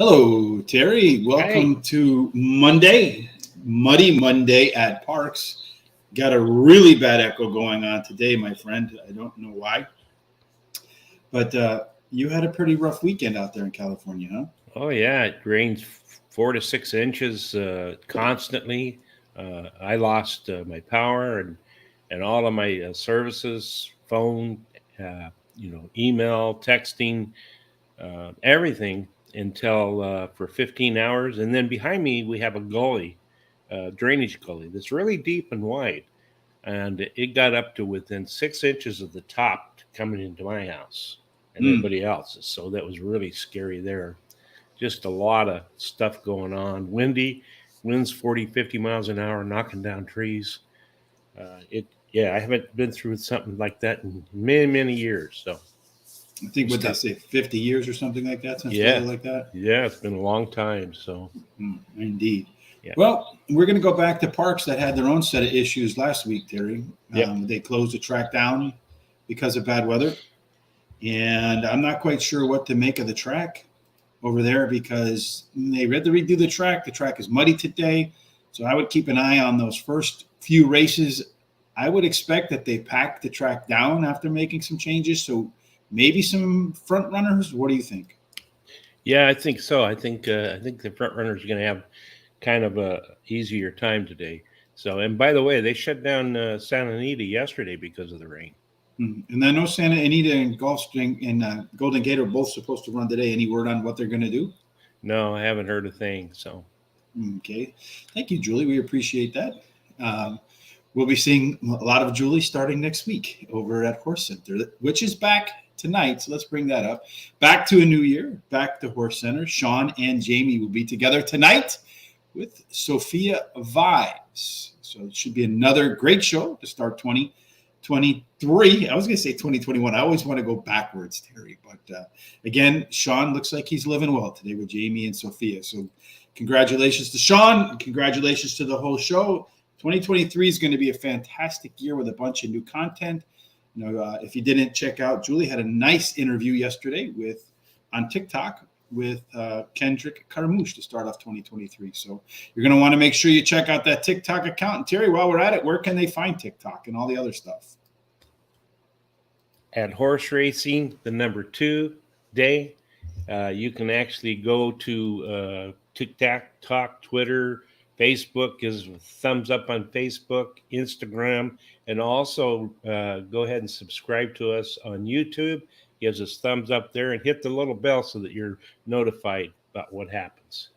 Hello, Terry. Hey. Welcome to Monday, Muddy Monday at Parx. Got a really bad echo going on today, my friend. I don't know why, but you had a pretty rough weekend out there in California, huh? Oh yeah, it rains 4 to 6 inches constantly. I lost my power and all of my services, phone, email, texting, everything until for 15 hours. And then behind me we have a gully, drainage gully that's really deep and wide, and it got up to within 6 inches of the top coming into my house and Mm. everybody else's. So that was really scary there. Just a lot of stuff going on. Winds 40, 50 miles an hour, knocking down trees. I haven't been through something like that in many, many years. So I think it's what they tough. say, 50 years or something like that since weather Yeah, like that. yeah, it's been a long time. So Indeed. yeah, Well, we're going to go back to Parks that had their own set of issues last week, Terry. yep, They closed the track down because of bad weather, and I'm not quite sure what to make of the track over there because they had to redo the track. The track is muddy today. So I would keep an eye on those first few races. I would expect that they pack the track down after making some changes. So maybe some front runners. What do you think? yeah, I think so. I think the front runners are going to have kind of a easier time today. So, and by the way, they shut down Santa Anita yesterday because of the rain. And I know Santa Anita and Gulfstream and Golden Gate are both supposed to run today. Any word on what they're going to do? No, I haven't heard a thing. So, Okay. Thank you, Julie. We appreciate that. Um, we'll be seeing a lot of Julie starting next week over at Horse Center, which is back tonight. So let's bring that up. Back to a new year, back to Horse Center. Sean and Jamie will be together tonight with Sophia Vibes. So it should be another great show to start 2023. I was going to say 2021. I always want to go backwards, Terry. But again, Sean looks like he's living well today with Jamie and Sophia. So congratulations to Sean. And congratulations to the whole show. 2023 is going to be a fantastic year with a bunch of new content. If you didn't check out, Julie had a nice interview yesterday on TikTok with Kendrick Carmouche to start off 2023. So you're going to want to make sure you check out that TikTok account. And Terry, while we're at it, where can they find TikTok and all the other stuff? at horse racing, the number 2 day, you can actually go to TikTok, Twitter, Facebook is thumbs up on Facebook, Instagram, and also go ahead and subscribe to us on YouTube. Gives us thumbs up there and hit the little bell so that you're notified about what happens.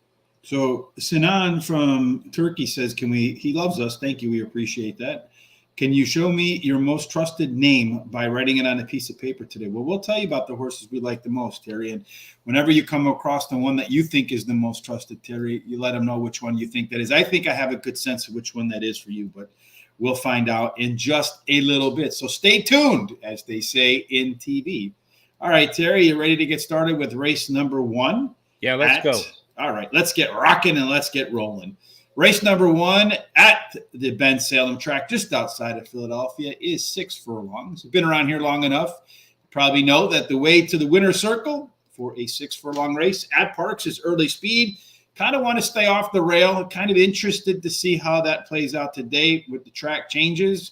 So Sinan from Turkey says, he loves us. Thank you. We appreciate that. Can you show me your most trusted name by writing it on a piece of paper today? Well, we'll tell you about the horses we like the most, Terry. And whenever you come across the one that you think is the most trusted, Terry, you let them know which one you think that is. I think I have a good sense of which one that is for you, but we'll find out in just a little bit. So stay tuned, as they say in TV. All right, Terry, you ready to get started with race number 1? Yeah, let's go. All right, let's get rocking and let's get rolling. Race number 1 at the Ben Salem track just outside of Philadelphia is 6 furlongs. You've been around here long enough. You probably know that the way to the winner's circle for a 6 furlong race at Parx is early speed. Kind of want to stay off the rail. Kind of interested to see how that plays out today with the track changes.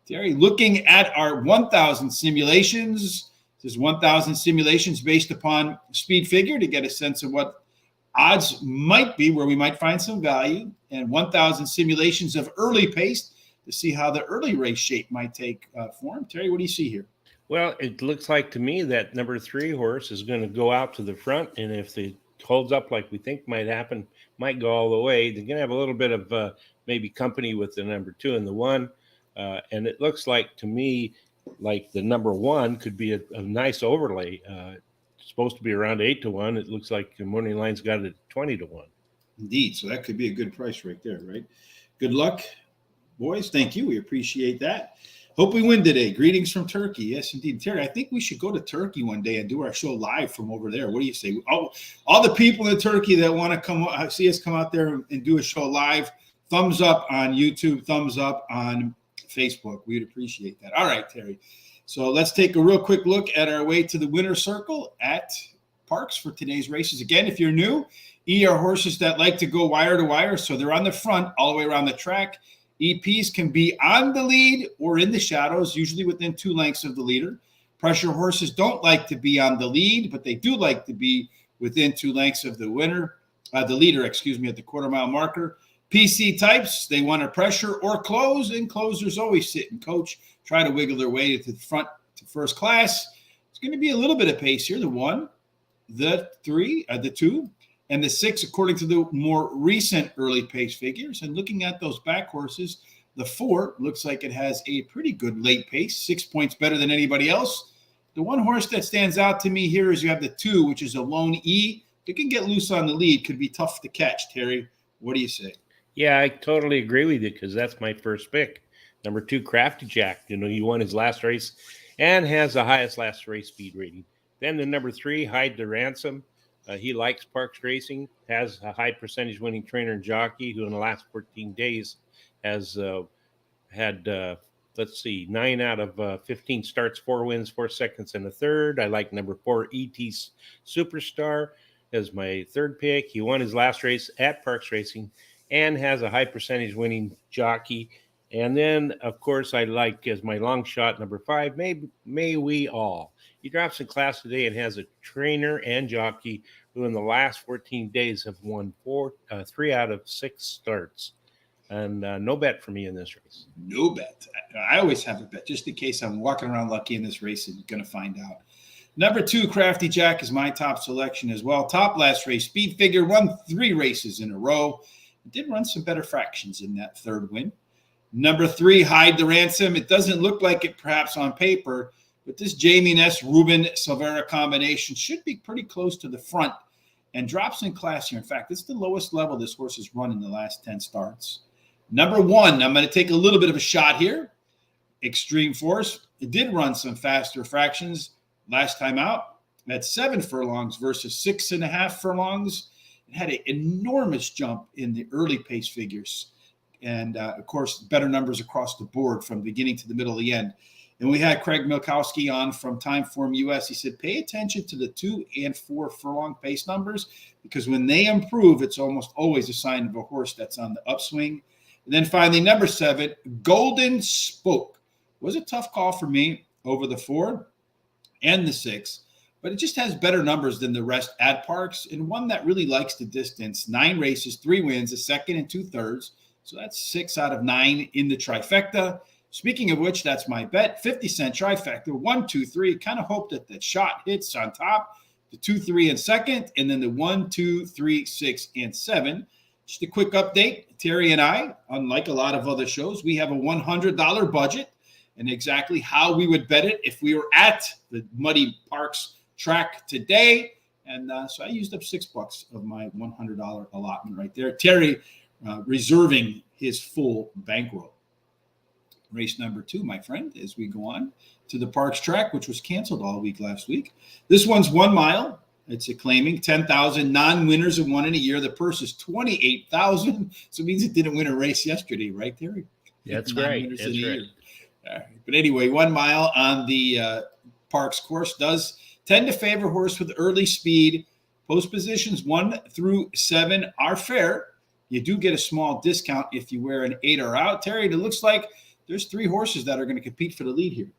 Terry, looking at our 1,000 simulations. There's 1,000 simulations based upon speed figure to get a sense of what odds might be, where we might find some value, and 1,000 simulations of early pace to see how the early race shape might take form. Terry, what do you see here? Well, it looks like to me that number 3 horse is going to go out to the front, and if it holds up like we think might happen, might go all the way. They're going to have a little bit of maybe company with the number 2 and the 1, and it looks like to me like the number 1 could be a nice overlay. Supposed to be around 8-1. It looks like the morning line's got it at 20-1. Indeed. So that could be a good price right there, right? Good luck, boys. Thank you. We appreciate that. Hope we win today. Greetings from Turkey. Yes, indeed. Terry, I think we should go to Turkey one day and do our show live from over there. What do you say? All the people in Turkey that want to come see us come out there and do a show live, thumbs up on YouTube, thumbs up on Facebook. We'd appreciate that. All right, Terry. So let's take a real quick look at our way to the winner's circle at Parx for today's races. Again, if you're new, E are horses that like to go wire to wire, so they're on the front all the way around the track. EPs can be on the lead or in the shadows, usually within 2 lengths of the leader. Pressure horses don't like to be on the lead, but they do like to be within 2 lengths of the leader, at the quarter-mile marker. PC types, they want to pressure or close, and closers always sit and coach, try to wiggle their way to the front to first class. It's going to be a little bit of pace here. The 1, the 3, the 2, and the 6, according to the more recent early pace figures. And looking at those back horses, the 4 looks like it has a pretty good late pace, 6 points better than anybody else. The one horse that stands out to me here is you have the 2, which is a lone E. It can get loose on the lead, could be tough to catch. Terry, what do you say? Yeah, I totally agree with you because that's my first pick. Number 2, Crafty Jack. He won his last race and has the highest last race speed rating. Then the number 3, Hide the Ransom. He likes Parx racing, has a high percentage winning trainer and jockey who in the last 14 days has had, 9 out of 15 starts, 4 wins, 4 seconds, and a third. I like number 4, E.T. Superstar as my third pick. He won his last race at Parx Racing and has a high percentage winning jockey. And then, of course, I like as my long shot, number 5, May We All. He drops in class today and has a trainer and jockey who in the last 14 days have won 3 out of 6 starts. And no bet for me in this race. No bet. I always have a bet just in case I'm walking around lucky in this race and going to find out. Number 2, Crafty Jack is my top selection as well. Top last race, speed figure, won 3 races in a row. Did run some better fractions in that third win. Number 3, Hide the Ransom. It doesn't look like it perhaps on paper, but this Jamie Ness, Ruben Silvera combination should be pretty close to the front and drops in class here. In fact, it's the lowest level this horse has run in the last 10 starts. Number 1, I'm going to take a little bit of a shot here. Extreme Force. It did run some faster fractions last time out at 7 furlongs versus 6.5 furlongs. It had an enormous jump in the early pace figures. And, of course, better numbers across the board from beginning to the middle of the end. And we had Craig Milkowski on from Timeform US. He said, pay attention to the 2 and 4 furlong pace numbers because when they improve, it's almost always a sign of a horse that's on the upswing. And then finally, number 7, Golden Spoke. Was a tough call for me over the 4 and the 6, but it just has better numbers than the rest at Parx and one that really likes the distance. 9 races, 3 wins, a second and 2/3. So that's 6 out of 9 in the trifecta. Speaking of which, that's my bet. 50-cent trifecta, 1, 2, 3. Kind of hope that the shot hits on top. The 2, 3, and second, and then the 1, 2, 3, 6, and 7. Just a quick update. Terry and I, unlike a lot of other shows, we have a $100 budget and exactly how we would bet it if we were at the Muddy Parx track today. And so I used up $6 of my $100 allotment right there. Terry reserving his full bankroll. Race number 2, my friend, as we go on to the Parx track, which was canceled all week last week. This one's 1 mile. It's a claiming 10,000 non-winners have won in a year. The purse is 28,000. So it means it didn't win a race yesterday, right, Terry? That's right. That's right. All right. But anyway, 1 mile on the Parx course does tend to favor horse with early speed. Post positions 1 through 7 are fair. You do get a small discount if you wear an 8 or out. Terry, it looks like there's 3 horses that are going to compete for the lead here.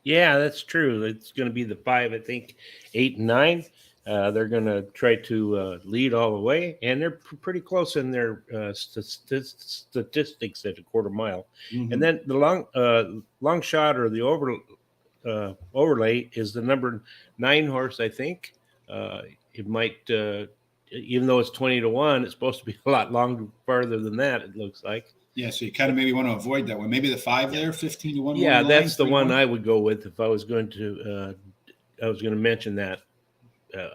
Yeah, that's true. It's going to be the 5, I think, 8 and 9. They're going to try to lead all the way, and they're pretty close in their statistics at a quarter mile. Mm-hmm. And then the long shot or the overlay is the number 9 horse, I think. It might, even though it's 20-1, it's supposed to be a lot farther than that, it looks like. Yeah, so you kind of maybe want to avoid that one. Maybe the 5 there, 15-1. Yeah, that's the one I would go with if I was going to. I was going to mention that.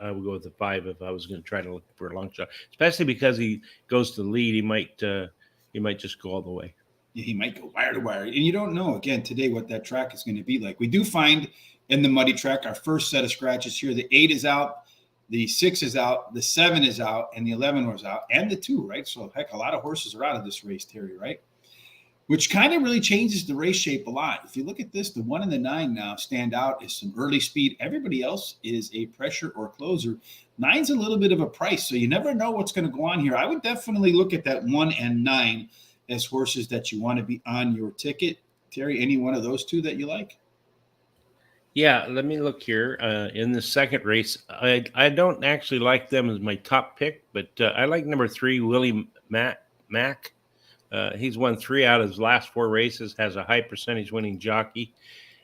I would go with the 5 if I was going to try to look for a long shot, especially because he goes to the lead. He might just go all the way. Yeah, he might go wire to wire, and you don't know again today what that track is going to be like. We do find in the muddy track our first set of scratches here. The 8 is out, the 6 is out, the 7 is out, and the 11 was out, and the 2. Right, so heck, a lot of horses are out of this race, Terry. Right. which kind of really changes the race shape a lot. If you look at this, the 1 and the 9 now stand out as some early speed. Everybody else is a pressure or closer. 9's a little bit of a price, so you never know what's going to go on here. I would definitely look at that 1 and 9 as horses that you want to be on your ticket. Terry, any one of those two that you like? Yeah, let me look here. In the second race, I don't actually like them as my top pick, but I like number 3, Willie Mack. He's won 3 out of his last 4 races, has a high percentage winning jockey.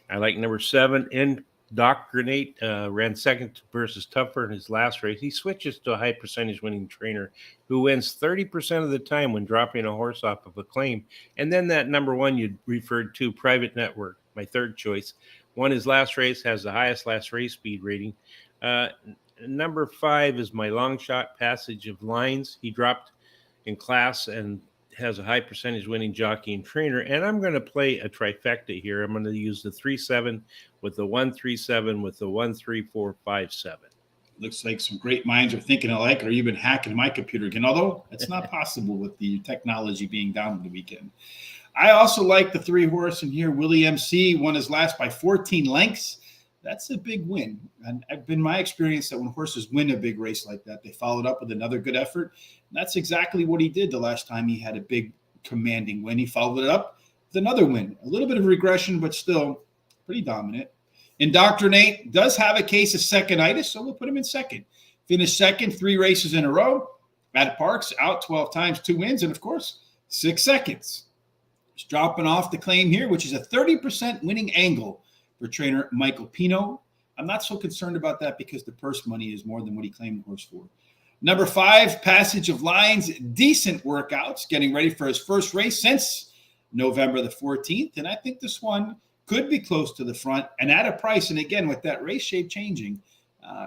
I like number 7, Indoctrinate, ran second versus Tougher in his last race. He switches to a high percentage winning trainer who wins 30% of the time when dropping a horse off of a claim. And then that number 1 you referred to, Private Network, my third choice. Won his last race, has the highest last race speed rating. Number 5 is my long shot, Passage of Lines. He dropped in class and has a high percentage winning jockey and trainer. And I'm going to play a trifecta here. I'm going to use the 3-7 with the 1-3-7 with the 1-3-4-5-7. Looks like some great minds are thinking alike, or even hacking my computer again, although it's not possible with the technology being down on the weekend. I also like the 3 horse in here. Willie MC won his last by 14 lengths. That's a big win. And it's been my experience that when horses win a big race like that, they followed up with another good effort. And that's exactly what he did the last time he had a big commanding win. He followed it up with another win. A little bit of regression, but still pretty dominant. Indoctrinate does have a case of seconditis, so we'll put him in second. Finished second 3 races in a row at Parx, out 12 times, 2 wins, and of course, 6 seconds. He's dropping off the claim here, which is a 30% winning angle for trainer Michael Pino. I'm not so concerned about that because the purse money is more than what he claimed the horse for. Number 5, Passage of Lines, decent workouts, getting ready for his first race since November the 14th. And I think this one could be close to the front and at a price. And again, with that race shape changing,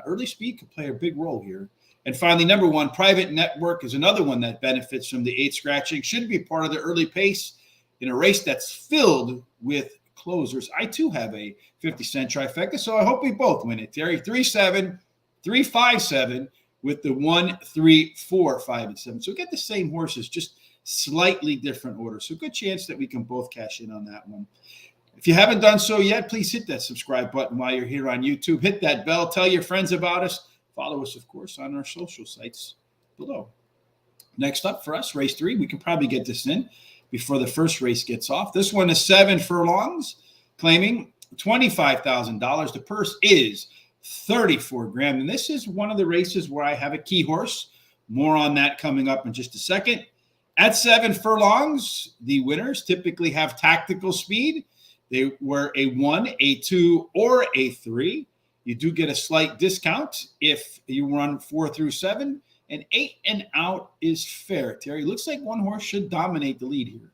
early speed could play a big role here. And finally, number 1, Private Network is another one that benefits from the 8 scratching. Should be part of the early pace in a race that's filled with closers. I too have a 50-cent trifecta, so I hope we both win it, Terry. 3-7, 3-5-7 with the 1-3-4-5-7. So we get the same horses, just slightly different order. So good chance that we can both cash in on that one. If you haven't done so yet, please hit that subscribe button while you're here on YouTube. Hit that bell. Tell your friends about us. Follow us, of course, on our social sites below. Next up for us, race 3. We can probably get this in before the first race gets off. This one is 7 furlongs, claiming $25,000. The purse is 34 grand. And this is one of the races where I have a key horse. More on that coming up in just a second. At 7 furlongs, the winners typically have tactical speed. They were a 1, a 2, or a 3. You do get a slight discount if you run 4 through 7. And 8 and out is fair. Terry, looks like one horse should dominate the lead here.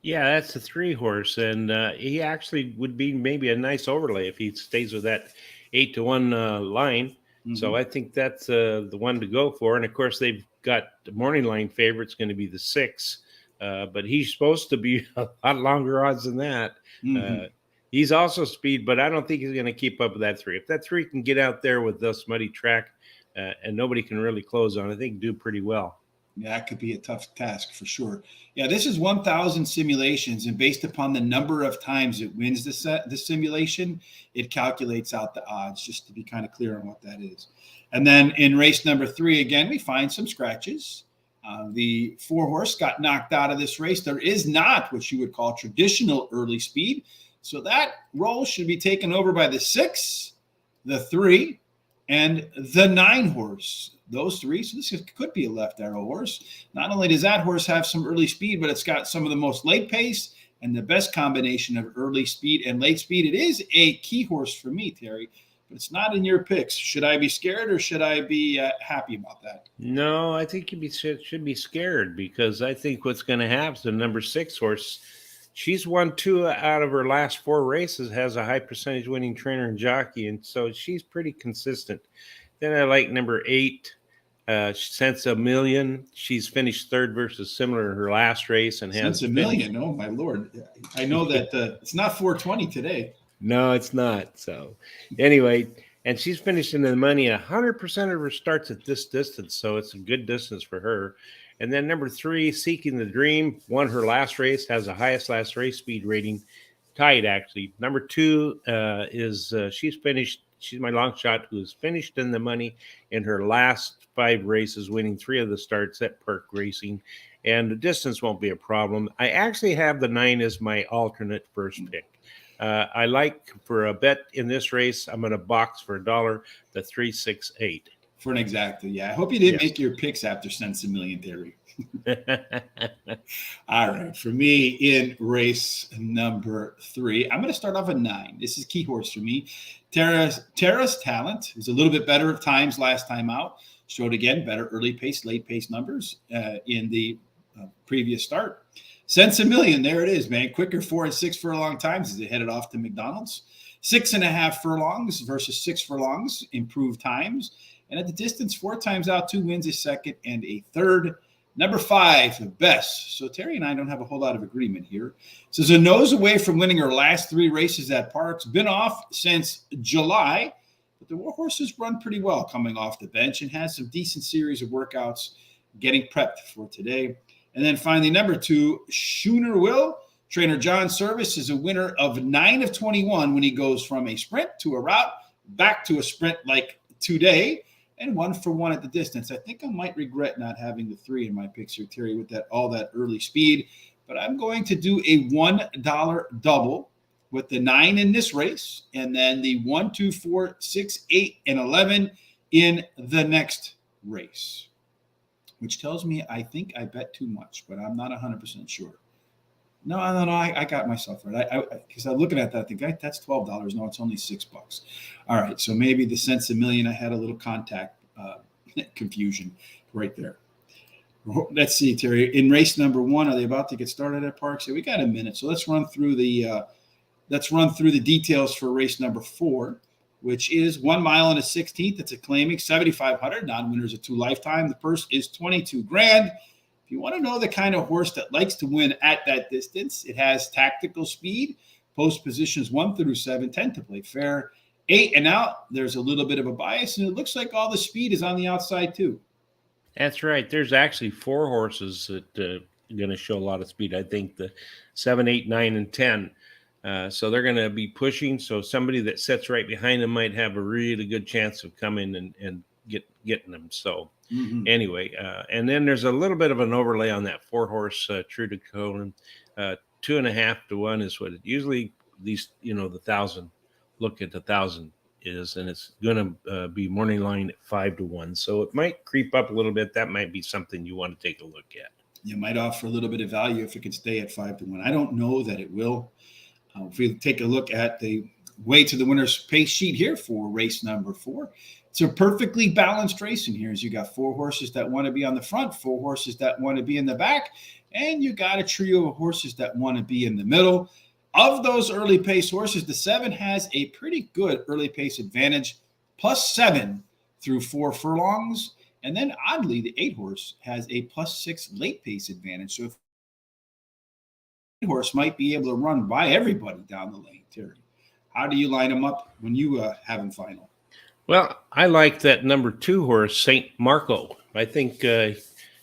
Yeah, that's a 3 horse, and he actually would be maybe a nice overlay if he stays with that 8-1 line. Mm-hmm. So I think that's the one to go for. And of course, they've got the morning line favorite's going to be the 6, but he's supposed to be a lot longer odds than that. Mm-hmm. He's also speed, but I don't think he's going to keep up with that 3. If that 3 can get out there with this muddy track, and nobody can really close on it, they can do pretty well. Yeah, that could be a tough task for sure. Yeah, this is 1,000 simulations, and based upon the number of times it wins the simulation, it calculates out the odds, just to be kind of clear on what that is. And then in race number 3, again, we find some scratches. The 4 horse got knocked out of this race. There is not what you would call traditional early speed. So that role should be taken over by the 6, the 3, and the 9 horse. Those 3. So this could be a left arrow horse. Not only does that horse have some early speed, but it's got some of the most late pace and the best combination of early speed and late speed. It is a key horse for me, Terry, but it's not in your picks. Should I be scared or should I be happy about that? No, I think you should be scared, because I think what's going to happen is the number 6 horse, she's won 2 out of her last 4 races, has a high percentage winning trainer and jockey, and so she's pretty consistent. Then I like number 8, Cents a Million. She's finished 3rd versus similar in her last race and has Cents a Million. Oh my Lord! I know that it's not 420 today. No, it's not. So anyway, and she's finished in the money 100% of her starts at this distance, so it's a good distance for her. And then number 3, Seeking the Dream, won her last race, has the highest last race speed rating, tied actually. Number 2 is she's finished. She's my long shot who's finished in the money in her last 5 races, winning 3 of the starts at Park Racing. And the distance won't be a problem. I actually have the 9 as my alternate first pick. I like for a bet in this race, I'm going to box for $1, the 368. For an exacta, yeah. I hope you didn't Yes. make your picks after Sense a Million, Terry. All right. For me, in race number 3, I'm going to start off at 9. This is key horse for me. Terra's Talent was a little bit better at times last time out. Showed again better early pace, late pace numbers in the previous start. Sense a Million, there it is, man. Quicker 4 and 6 furlong times as they headed off to McDonald's. 6.5 furlongs versus 6 furlongs, improved times. And at the distance, 4 times out, 2 wins, a second and a third. Number 5, the best. So Terry and I don't have a whole lot of agreement here. So Zano's away from winning her last 3 races at Parx. Been off since July. But the horses run pretty well coming off the bench and has some decent series of workouts getting prepped for today. And then finally, number 2, Schooner Will. Trainer John Service is a winner of 9 of 21 when he goes from a sprint to a route, back to a sprint like today, and 1 for 1 at the distance. I think I might regret not having the 3 in my picks here, Terry, with all that early speed. But I'm going to do a $1 double with the 9 in this race, and then the 1, 2, 4, 6, 8, and 11 in the next race, which tells me I think I bet too much, but I'm not 100% sure. No, I got myself right. Because I'm looking at that, I think that's $12. No, it's only $6. All right, so maybe the Sense a Million, I had a little contact confusion right there. Let's see, Terry. In race number 1, are they about to get started at Parx? So we got a minute, so let's run through the details for race number 4, which is 1 mile and a 16th. It's a claiming 7,500. Non-winners of 2 lifetime. The purse is $22,000. If you want to know the kind of horse that likes to win at that distance, it has tactical speed. Post positions 1 through 7 tend to play fair. 8 and out, there's a little bit of a bias, and it looks like all the speed is on the outside too. That's right. There's actually 4 horses that are going to show a lot of speed. I think the 7, 8, 9, and 10. So they're going to be pushing. So somebody that sits right behind them might have a really good chance of coming and getting them. So anyway, and then there's a little bit of an overlay on that 4-horse True to Colin. 2.5 to 1 is what it usually, these, the 1,000, look at the 1,000 is, and it's going to be morning line at 5 to 1. So it might creep up a little bit. That might be something you want to take a look at. You might offer a little bit of value if it could stay at 5 to 1. I don't know that it will. If we take a look at the way to the winner's pace sheet here for race number 4, it's a perfectly balanced race in here. As you got 4 horses that want to be on the front, 4 horses that want to be in the back, and you got a trio of horses that want to be in the middle. Of those early pace horses, the 7 has a pretty good early pace advantage, +7 through 4 furlongs. And then oddly, the 8 horse has a +6 late pace advantage. So if the 8 horse might be able to run by everybody down the lane, Terry. How do you line them up when you have them final? Well, I like that number 2 horse, St. Marco. I think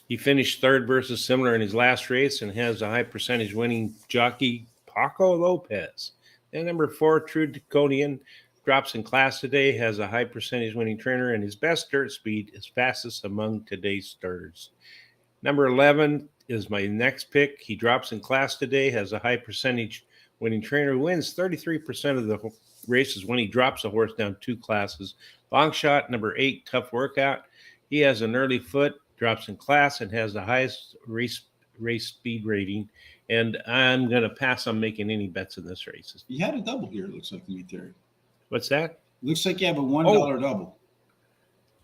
he finished 3rd versus similar in his last race and has a high percentage winning jockey, Paco Lopez. And number 4, True Draconian, drops in class today, has a high percentage winning trainer, and his best dirt speed is fastest among today's starters. Number 11 is my next pick. He drops in class today, has a high percentage winning trainer, wins 33% of the races when he drops a horse down 2 classes. Long shot, number 8, Tough Workout. He has an early foot, drops in class, and has the highest race speed rating. And I'm going to pass on making any bets in this race. You had a double here, it looks like to me, Terry. What's that? Looks like you have a $1 double.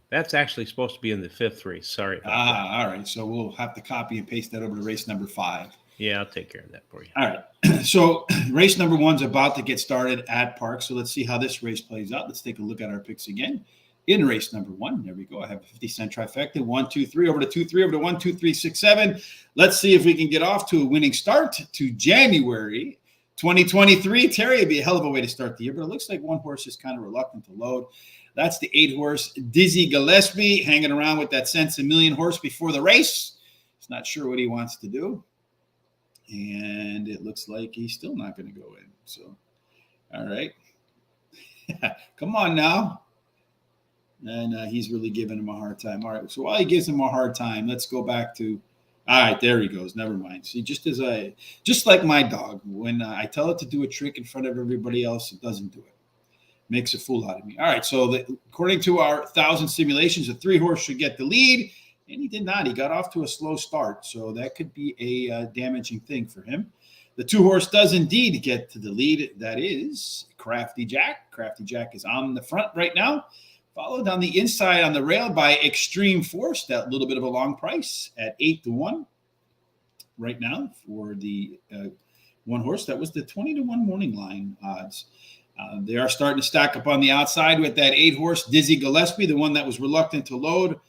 That's actually supposed to be in the 5th race. Sorry about that. All right. So we'll have to copy and paste that over to race number 5. Yeah, I'll take care of that for you. All right. So race number 1's about to get started at Parx. So let's see how this race plays out. Let's take a look at our picks again. In race number 1, there we go. I have a 50-cent trifecta. 1, 2, 3 over to 2, 3 over to 1, 2, 3, 6, 7. Let's see if we can get off to a winning start to January 2023. Terry, it'd be a hell of a way to start the year, but it looks like one horse is kind of reluctant to load. That's the 8 horse Dizzy Gillespie hanging around with that Sense a Million horse before the race. He's not sure what he wants to do. And it looks like he's still not going to go in. So, all right. Come on now. And he's really giving him a hard time. All right. So while he gives him a hard time, let's go back to. All right, there he goes. Never mind. See, just like my dog, when I tell it to do a trick in front of everybody else, it doesn't do it. Makes a fool out of me. All right. So according to our 1,000 simulations, a 3-horse should get the lead, and he did not. He got off to a slow start, so that could be a damaging thing for him. The 2-horse does indeed get to the lead. That is Crafty Jack. Crafty Jack is on the front right now. Followed on the inside on the rail by Extreme Force, that little bit of a long price at 8-1 right now for the 1-horse. That was the 20-1 morning line odds. They are starting to stack up on the outside with that 8-horse Dizzy Gillespie, the one that was reluctant to load.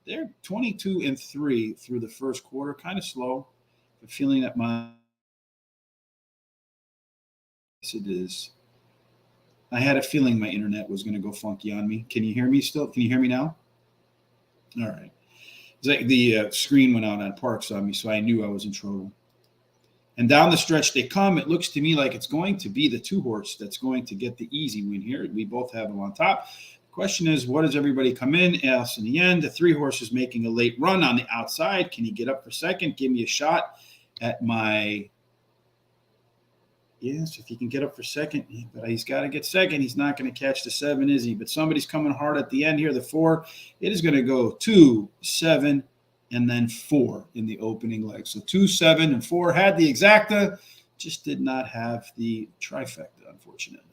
They're 22-3 through the first quarter, kind of slow. The feeling that yes, it is. I had a feeling my internet was going to go funky on me. Can you hear me still? Can you hear me now? All right. It's like the screen went out on Parx on me, so I knew I was in trouble. And down the stretch they come. It looks to me like it's going to be the 2-horse that's going to get the easy win here. We both have them on top. The question is, what does everybody come in? Else in the end, the 3-horse is making a late run on the outside. Can he get up for second? Give me a shot at my... Yes, if he can get up for second, but he's got to get second. He's not going to catch the 7, is he? But somebody's coming hard at the end here. The 4, it is going to go 2, 7, and then 4 in the opening leg. So 2, 7, and 4 had the exacta, just did not have the trifecta, unfortunately.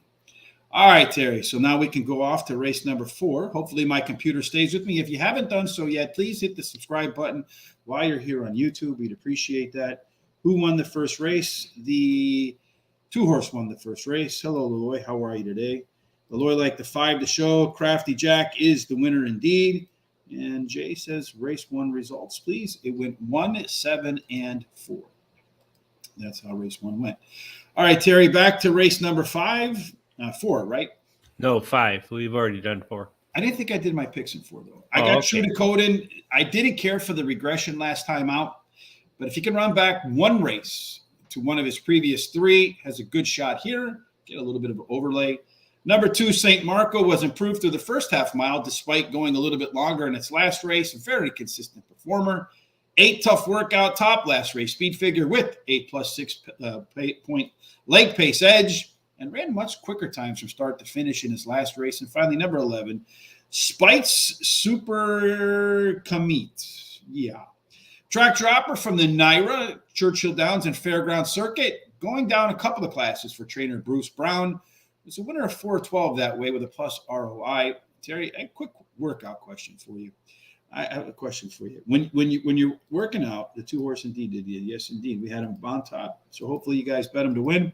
All right, Terry. So now we can go off to race number 4. Hopefully my computer stays with me. If you haven't done so yet, please hit the subscribe button while you're here on YouTube. We'd appreciate that. Who won the first race? The 2-horse won the first race. Hello, Leloy. How are you today? Leloy liked the 5 to show. Crafty Jack is the winner indeed. And Jay says race 1 results, please. It went 1, 7, and 4. That's how race 1 went. All right, Terry, back to race number 5. 4, right? No, 5. We've already done 4. I didn't think I did my picks in 4, though. I got True to Code in. I didn't care for the regression last time out. But if he can run back 1 race to one of his previous 3, has a good shot here. Get a little bit of an overlay. Number 2, St. Marco was improved through the first half mile, despite going a little bit longer in its last race. A very consistent performer. 8 tough workout top last race speed figure with 8 plus 6 point leg pace edge, and ran much quicker times from start to finish in his last race. And finally, number 11, Spites Super Commit. Yeah. Track dropper from the Naira, Churchill Downs and Fairground Circuit, going down a couple of classes for trainer Bruce Brown. It's a winner of 412 that way with a plus ROI. Terry, a quick workout question for you. I have a question for you. When you're working out, the 2-horse indeed did you? Yes, indeed. We had him on top. So hopefully you guys bet him to win.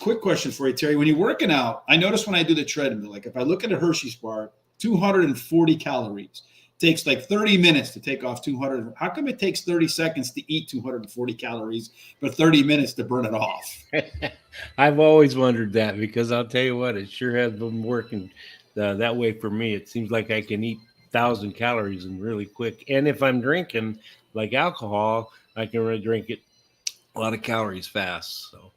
Quick question for you, Terry. When you're working out, I notice when I do the treadmill, like if I look at a Hershey's bar, 240 calories. Takes like 30 minutes to take off 200. How come it takes 30 seconds to eat 240 calories, but 30 minutes to burn it off? I've always wondered that, because I'll tell you what, it sure has been working that way for me. It seems like I can eat 1,000 calories and really quick. And if I'm drinking like alcohol, I can really drink it a lot of calories fast. So,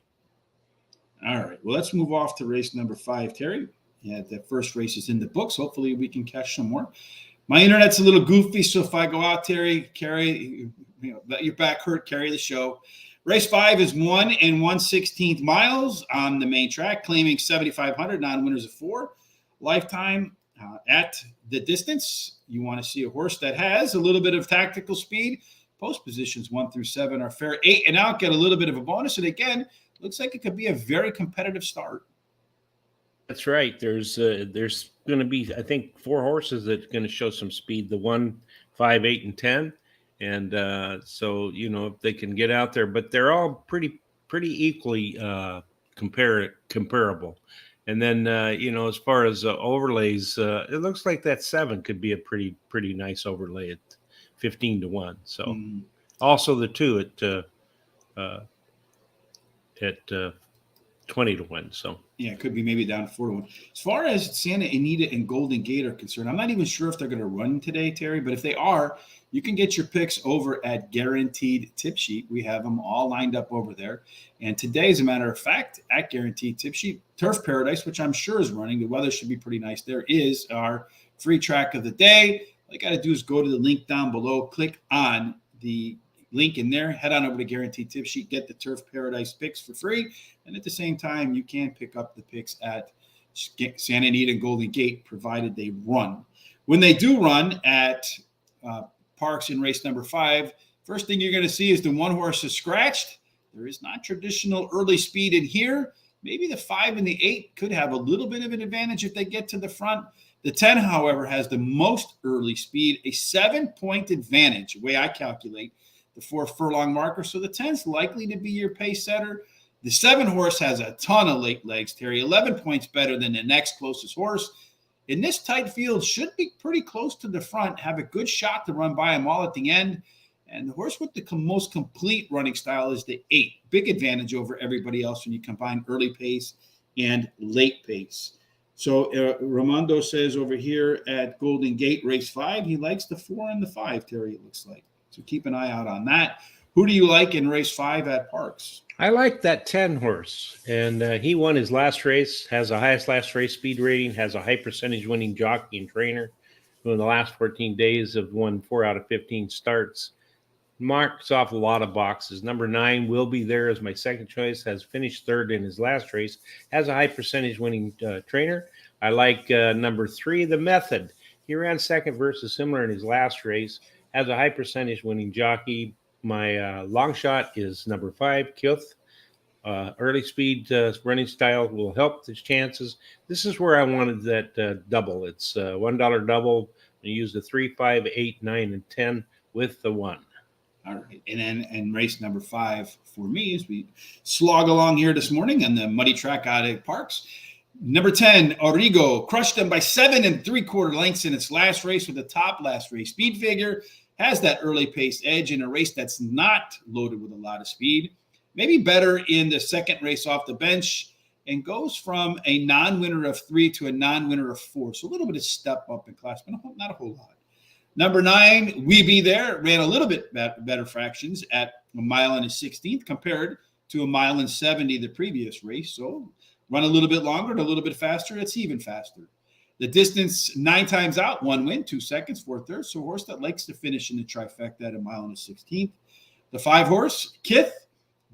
all right. Well, let's move off to race number 5, Terry. Yeah, the first race is in the books. Hopefully we can catch some more. My internet's a little goofy, so if I go out, Terry, let your back hurt, carry the show. Race 5 is 1 1/16 miles on the main track, claiming 7,500, non-winners of 4. Lifetime at the distance. You want to see a horse that has a little bit of tactical speed. Post positions 1 through 7 are fair. 8 and out, get a little bit of a bonus. And again, looks like it could be a very competitive start. That's right. There's going to be, I think, 4 horses that are going to show some speed. The 1, 5, 8, and 10. And so, if they can get out there, but they're all pretty equally comparable. And then, as far as overlays, it looks like that 7 could be a pretty nice overlay at 15-1. So also the 2 at 20 to 1. So Yeah, it could be maybe down 4 to 1. As far as Santa Anita and Golden Gate are concerned, I'm not even sure if they're going to run today, Terry. But if they are, you can get your picks over at Guaranteed Tip Sheet. We have them all lined up over there. And today, as a matter of fact, at Guaranteed Tip Sheet, Turf Paradise, which I'm sure is running, the weather should be pretty nice there, is our free track of the day. All you got to do is go to the link down below, click on the link in there, head on over to Guaranteed Tip Sheet, get the Turf Paradise picks for free. And at the same time, you can pick up the picks at Santa Anita and Golden Gate, provided they run. When they do run at Parx in race number 5, first thing you're going to see is the 1 horse is scratched. There is not traditional early speed in here. Maybe the 5 and the 8 could have a little bit of an advantage if they get to the front. The 10, however, has the most early speed, a 7-point advantage, the way I calculate the 4 furlong marker. So the 10 is likely to be your pace setter. The 7 horse has a ton of late legs, Terry, 11 points better than the next closest horse. In this tight field, should be pretty close to the front, have a good shot to run by them all at the end. And the horse with the most complete running style is the 8. Big advantage over everybody else when you combine early pace and late pace. So Ramondo says over here at Golden Gate, race 5, he likes the 4 and the 5, Terry, it looks like. So keep an eye out on that. Who do you like in race 5 at Parx? I like that 10 horse, and he won his last race, has the highest last race speed rating, has a high percentage winning jockey and trainer, who in the last 14 days have won 4 out of 15 starts. Marks off a lot of boxes. Number 9 will be there as my second choice, has finished third in his last race, has a high percentage winning trainer. I like number 3, The Method. He ran second versus similar in his last race, has a high percentage winning jockey. My long shot is number 5, Kith. Early speed running style will help his chances. This is where I wanted that double. It's $1 double. I use the 3, 5, 8, 9, and 10 with the 1. All right. And race number 5 for me as we slog along here this morning on the muddy track out at Parx. Number 10, Origo, crushed them by 7 3/4 lengths in its last race with the top last race speed figure. Has that early pace edge in a race that's not loaded with a lot of speed. Maybe better in the second race off the bench, and goes from a non-winner of 3 to a non-winner of 4. So a little bit of step up in class, but not a whole lot. Number 9, We Be There, ran a little bit better fractions at 1 mile and a 16th compared to 1 mile and 70 the previous race. So run a little bit longer and a little bit faster. It's even faster. The distance 9 times out, 1 win, 2 seconds, 4 thirds. So a horse that likes to finish in the trifecta at 1 mile and a 16th. The 5 horse, Kith,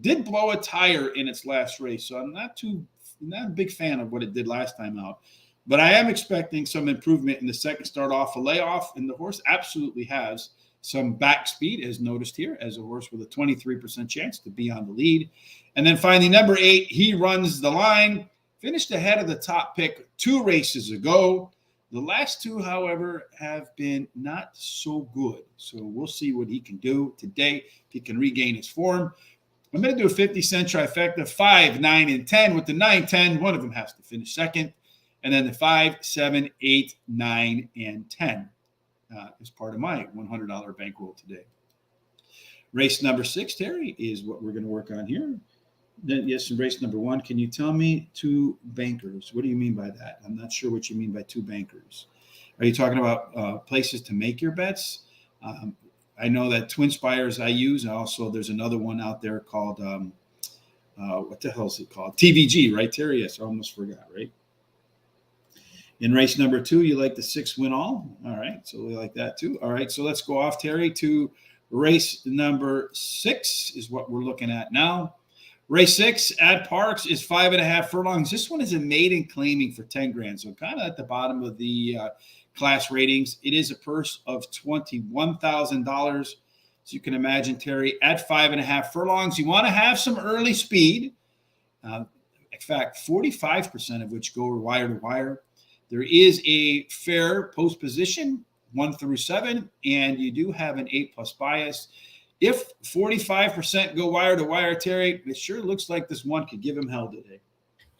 did blow a tire in its last race. So I'm not a big fan of what it did last time out. But I am expecting some improvement in the second start off a layoff, and the horse absolutely has some back speed, as noticed here, as a horse with a 23% chance to be on the lead. And then finally, number 8, He Runs the Line, finished ahead of the top pick 2 races ago. The last 2, however, have been not so good. So we'll see what he can do today, if he can regain his form. I'm going to do a 50-cent trifecta, 5, 9, and 10. With the 9, 10, one of them has to finish second. And then the 5, 7, 8, 9, and 10 is part of my $100 bankroll today. Race number 6, Terry, is what we're going to work on here. Then, yes, in race number 1, can you tell me 2 bankers? What do you mean by that? I'm not sure what you mean by 2 bankers. Are you talking about places to make your bets? I know that Twin Spires I use. Also, there's another one out there called, what the hell is it called? TVG, right, Terry? Yes, I almost forgot, right? In race number 2, you like the 6 win all. All right, so we like that too. All right, so let's go off, Terry, to race number 6 is what we're looking at now. Race 6 at Parx is 5.5 furlongs. This one is a maiden claiming for 10 grand, so kind of at the bottom of the class ratings. It is a purse of $21,000. So you can imagine, Terry, at 5.5 furlongs, you want to have some early speed. In fact, 45% of which go wire to wire. There is a fair post position, 1 through 7, and you do have an 8+ bias. If 45% go wire to wire, Terry, it sure looks like this one could give him hell today.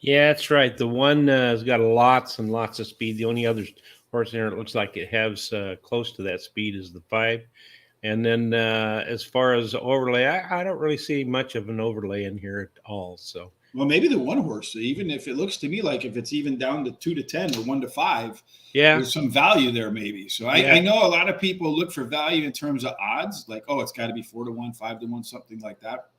Yeah, that's right. The one has got lots and lots of speed. The only other horse in there it looks like it has close to that speed is the 5. And then as far as overlay, I don't really see much of an overlay in here at all. So Well, maybe the one horse, even if it looks to me like if it's even down to 2 to 10 or 1 to 5, Yeah, there's some value there maybe. So I yeah, know a lot of people look for value in terms of odds, like, oh, it's got to be 4 to 1, 5 to 1, something like that.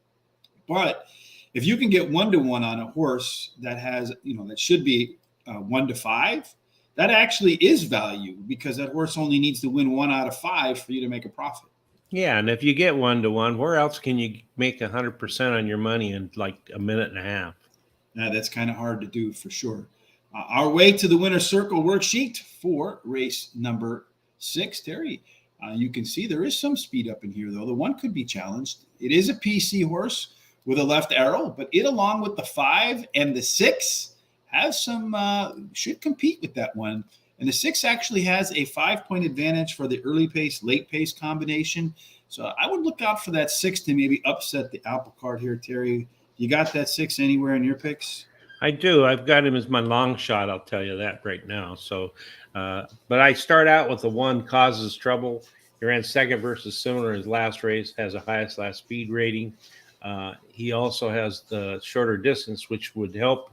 But if you can get 1 to 1 on a horse that has, that should be 1 to 5, that actually is value because that horse only needs to win 1 out of 5 for you to make a profit. yeah. And if you get 1 to 1, where else can you make 100% on your money in like a minute and a half? That's kind of hard to do for sure. Our way to the winner's circle worksheet for race number 6, Terry. You can see there is some speed up in here, though. The one could be challenged. It is a PC horse with a left arrow, but it, along with the 5 and the 6, have some, should compete with that one. And the 6 actually has a 5-point advantage for the early pace, late pace combination. So I would look out for that 6 to maybe upset the apple cart here, Terry. You got that 6 anywhere in your picks? I do. I've got him as my long shot. I'll tell you that right now. So, but I start out with the 1 causes trouble. He ran second versus similar his last race, has a highest last speed rating. He also has the shorter distance, which would help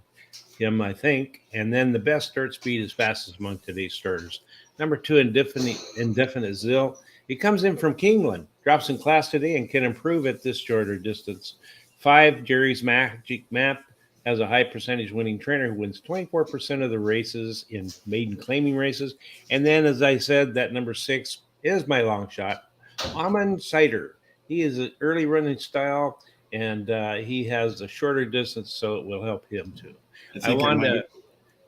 him, I think. And then the best start speed is fastest among today's starters. Number 2, Indefinite Zill. He comes in from Kingland, drops in class today, and can improve at this shorter distance. 5, Jerry's Magic Map, has a high percentage winning trainer who wins 24% of the races in maiden claiming races. And then, as I said, that number 6 is my long shot, Amon Cider. He is an early running style, and he has a shorter distance, so it will help him too. I want to,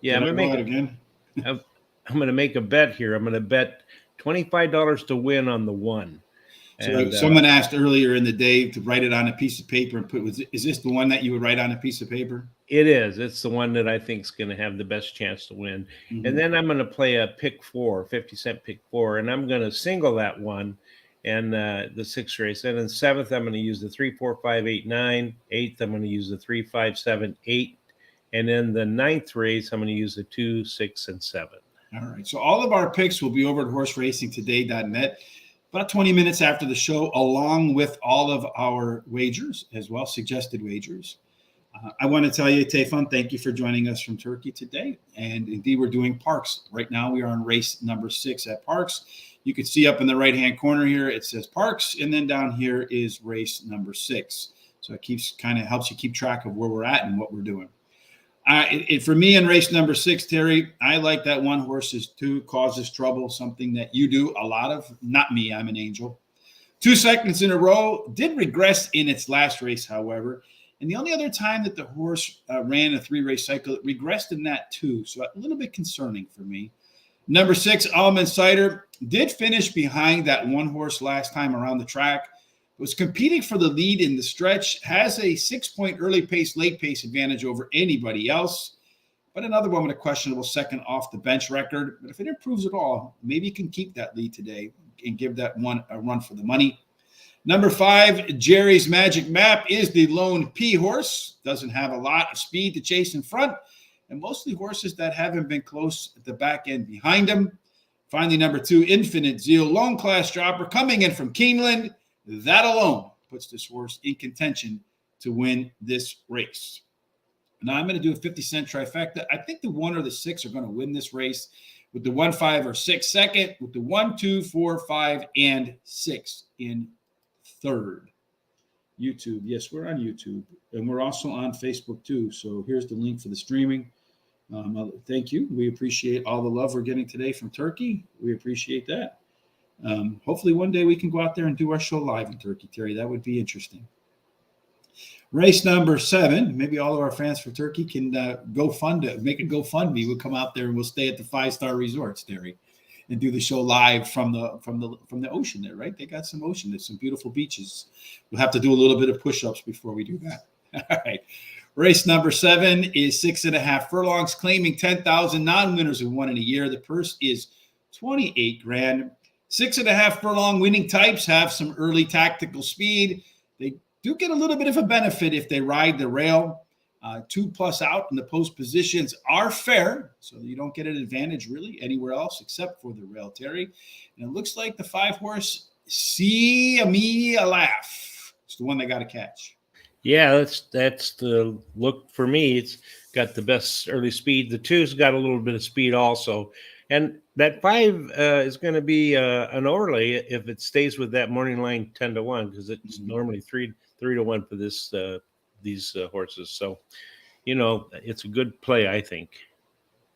yeah, I'm going to make a bet here. I'm going to bet $25 to win on the 1. So someone asked earlier in the day to write it on a piece of paper and put, is this the one that you would write on a piece of paper? It is. It's the one that I think is going to have the best chance to win. Mm-hmm. And then I'm going to play a pick 4, 50-cent pick 4, and I'm going to single that one and the 6th race. And then 7th, I'm going to use the 3, 4, 5, 8, 9. 8th, I'm going to use the 3, 5, 7, 8. And then the 9th race, I'm going to use the 2, 6, and 7. All right. So all of our picks will be over at horseracingtoday.net. About 20 minutes after the show, along with all of our wagers as well, suggested wagers. I want to tell you, Tayfun, thank you for joining us from Turkey today. And indeed, we're doing Parx. Right now, we are on race number 6 at Parx. You can see up in the right-hand corner here, it says Parx, and then down here is race number 6. So it helps you keep track of where we're at and what we're doing. For me in race number 6, Terry, I like that 1 horse's 2 causes trouble, something that you do a lot of. Not me, I'm an angel. 2 seconds in a row, did regress in its last race, however. And the only other time that the horse ran a 3-race cycle, it regressed in that too. So a little bit concerning for me. Number 6, Almond Cider, did finish behind that 1 horse last time around the track. Was competing for the lead in the stretch, has a 6-point early pace, late pace advantage over anybody else. But another one with a questionable second off the bench record. But if it improves at all, maybe you can keep that lead today and give that one a run for the money. Number 5, Jerry's Magic Map, is the lone P horse. Doesn't have a lot of speed to chase in front, and mostly horses that haven't been close at the back end behind him. Finally, number 2, Infinite Zeal, lone class dropper, coming in from Keeneland. That alone puts this horse in contention to win this race. Now I'm going to do a 50-cent trifecta. I think the 1 or the 6 are going to win this race, with the 1, 5, or 6 second, with the 1, 2, 4, 5, and 6 in third. YouTube. Yes, we're on YouTube. And we're also on Facebook too. So here's the link for the streaming. Thank you. We appreciate all the love we're getting today from Turkey. We appreciate that. Hopefully one day we can go out there and do our show live in Turkey, Terry. That would be interesting. Race number 7. Maybe all of our fans from Turkey can make a GoFundMe. We'll come out there and we'll stay at the 5-star resorts, Terry, and do the show live from the ocean there, right? They got some ocean. There's some beautiful beaches. We'll have to do a little bit of push-ups before we do that. All right. Race number 7 is 6.5 furlongs, claiming 10,000. Non-winners have won in a year. The purse is $28,000. 6.5 furlong winning types have some early tactical speed. They do get a little bit of a benefit if they ride the rail. 2+ out in the post positions are fair, so you don't get an advantage really anywhere else except for the rail, Terry. And it looks like the 5 horse, See Me a Laugh. It's the one they got to catch. Yeah, that's the look for me. It's got the best early speed. The two's got a little bit of speed also, and that five is going to be an overlay if it stays with that morning line 10-1, because it's Mhm. normally three to one for these horses. So it's a good play, I think.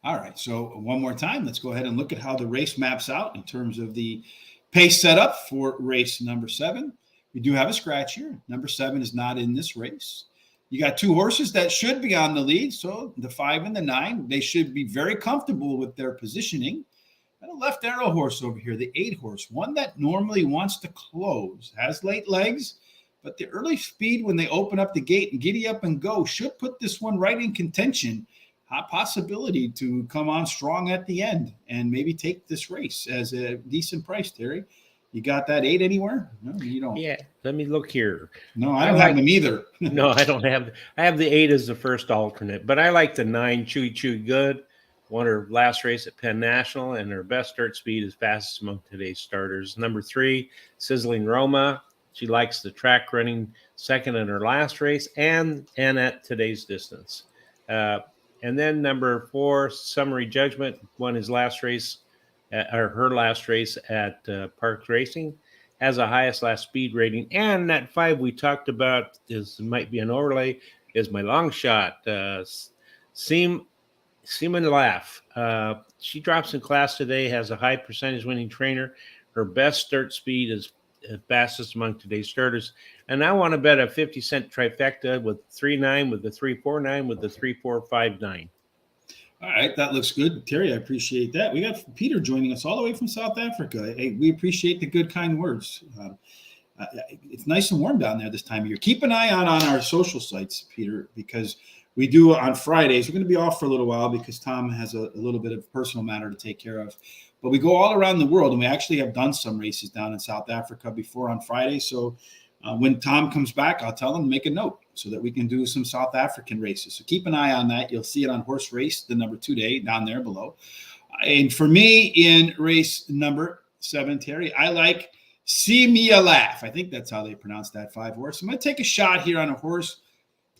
All right. So one more time, let's go ahead and look at how the race maps out in terms of the pace setup for race number 7. We do have a scratch here. Number 7 is not in this race. You got two horses that should be on the lead. So the 5 and the 9, they should be very comfortable with their positioning. And a left arrow horse over here, the 8 horse, one that normally wants to close, has late legs, but the early speed when they open up the gate and giddy up and go should put this one right in contention. A possibility to come on strong at the end and maybe take this race as a decent price, Terry. You got that 8 anywhere? No, you don't. Yeah, let me look here. No, I I don't have like them either. No, I don't have. I have the 8 as the first alternate, but I like the 9, Chewy Good. Won her last race at Penn National, and her best dirt speed is fastest among today's starters. Number 3, Sizzling Roma. She likes the track running second in her last race and at today's distance. And then number 4, Summary Judgment, won his last race, or her last race at Parx Racing, has a highest last speed rating. And that 5 we talked about might be an overlay, is my long shot. Seem and Laugh. She drops in class today, has a high percentage winning trainer. Her best start speed is fastest among today's starters. And I want to bet a 50-cent trifecta with 3-9, with the 3-4-9, with the 3-4-5-9. All right, that looks good, Terry. I appreciate that. We got Peter joining us all the way from South Africa. Hey, we appreciate the good, kind words. It's nice and warm down there this time of year. Keep an eye on our social sites, Peter, because we do on Fridays. We're going to be off for a little while because Tom has a little bit of personal matter to take care of. But we go all around the world, and we actually have done some races down in South Africa before on Friday. So when Tom comes back, I'll tell him to make a note so that we can do some South African races. So keep an eye on that. You'll see it on Horse Race, the number 2 day, down there below. And for me, in race number 7, Terry, I like See Me a Laugh. I think that's how they pronounce that 5 horse. I'm going to take a shot here on a horse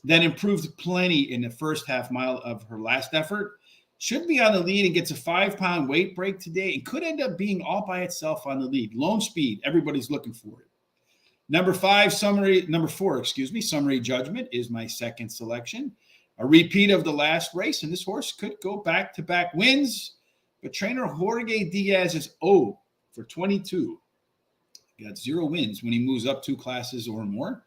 that improved plenty in the first half mile of her last effort. Should be on the lead and gets a 5-pound weight break today. It could end up being all by itself on the lead. Lone speed, everybody's looking for it. Number 4, Summary Judgment is my second selection. A repeat of the last race, and this horse could go back-to-back wins. But trainer Jorge Diaz is 0 for 22. He got 0 wins when he moves up 2 classes or more.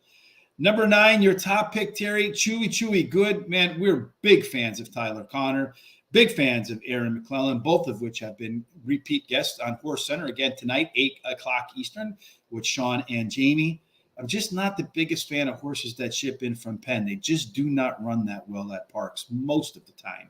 Number 9, your top pick, Terry, Chewy Good. Man, we're big fans of Tyler Connor, big fans of Aaron McClellan, both of which have been repeat guests on Horse Center again tonight, 8 o'clock Eastern, with Sean and Jamie. I'm just not the biggest fan of horses that ship in from Penn. They just do not run that well at Parx most of the time.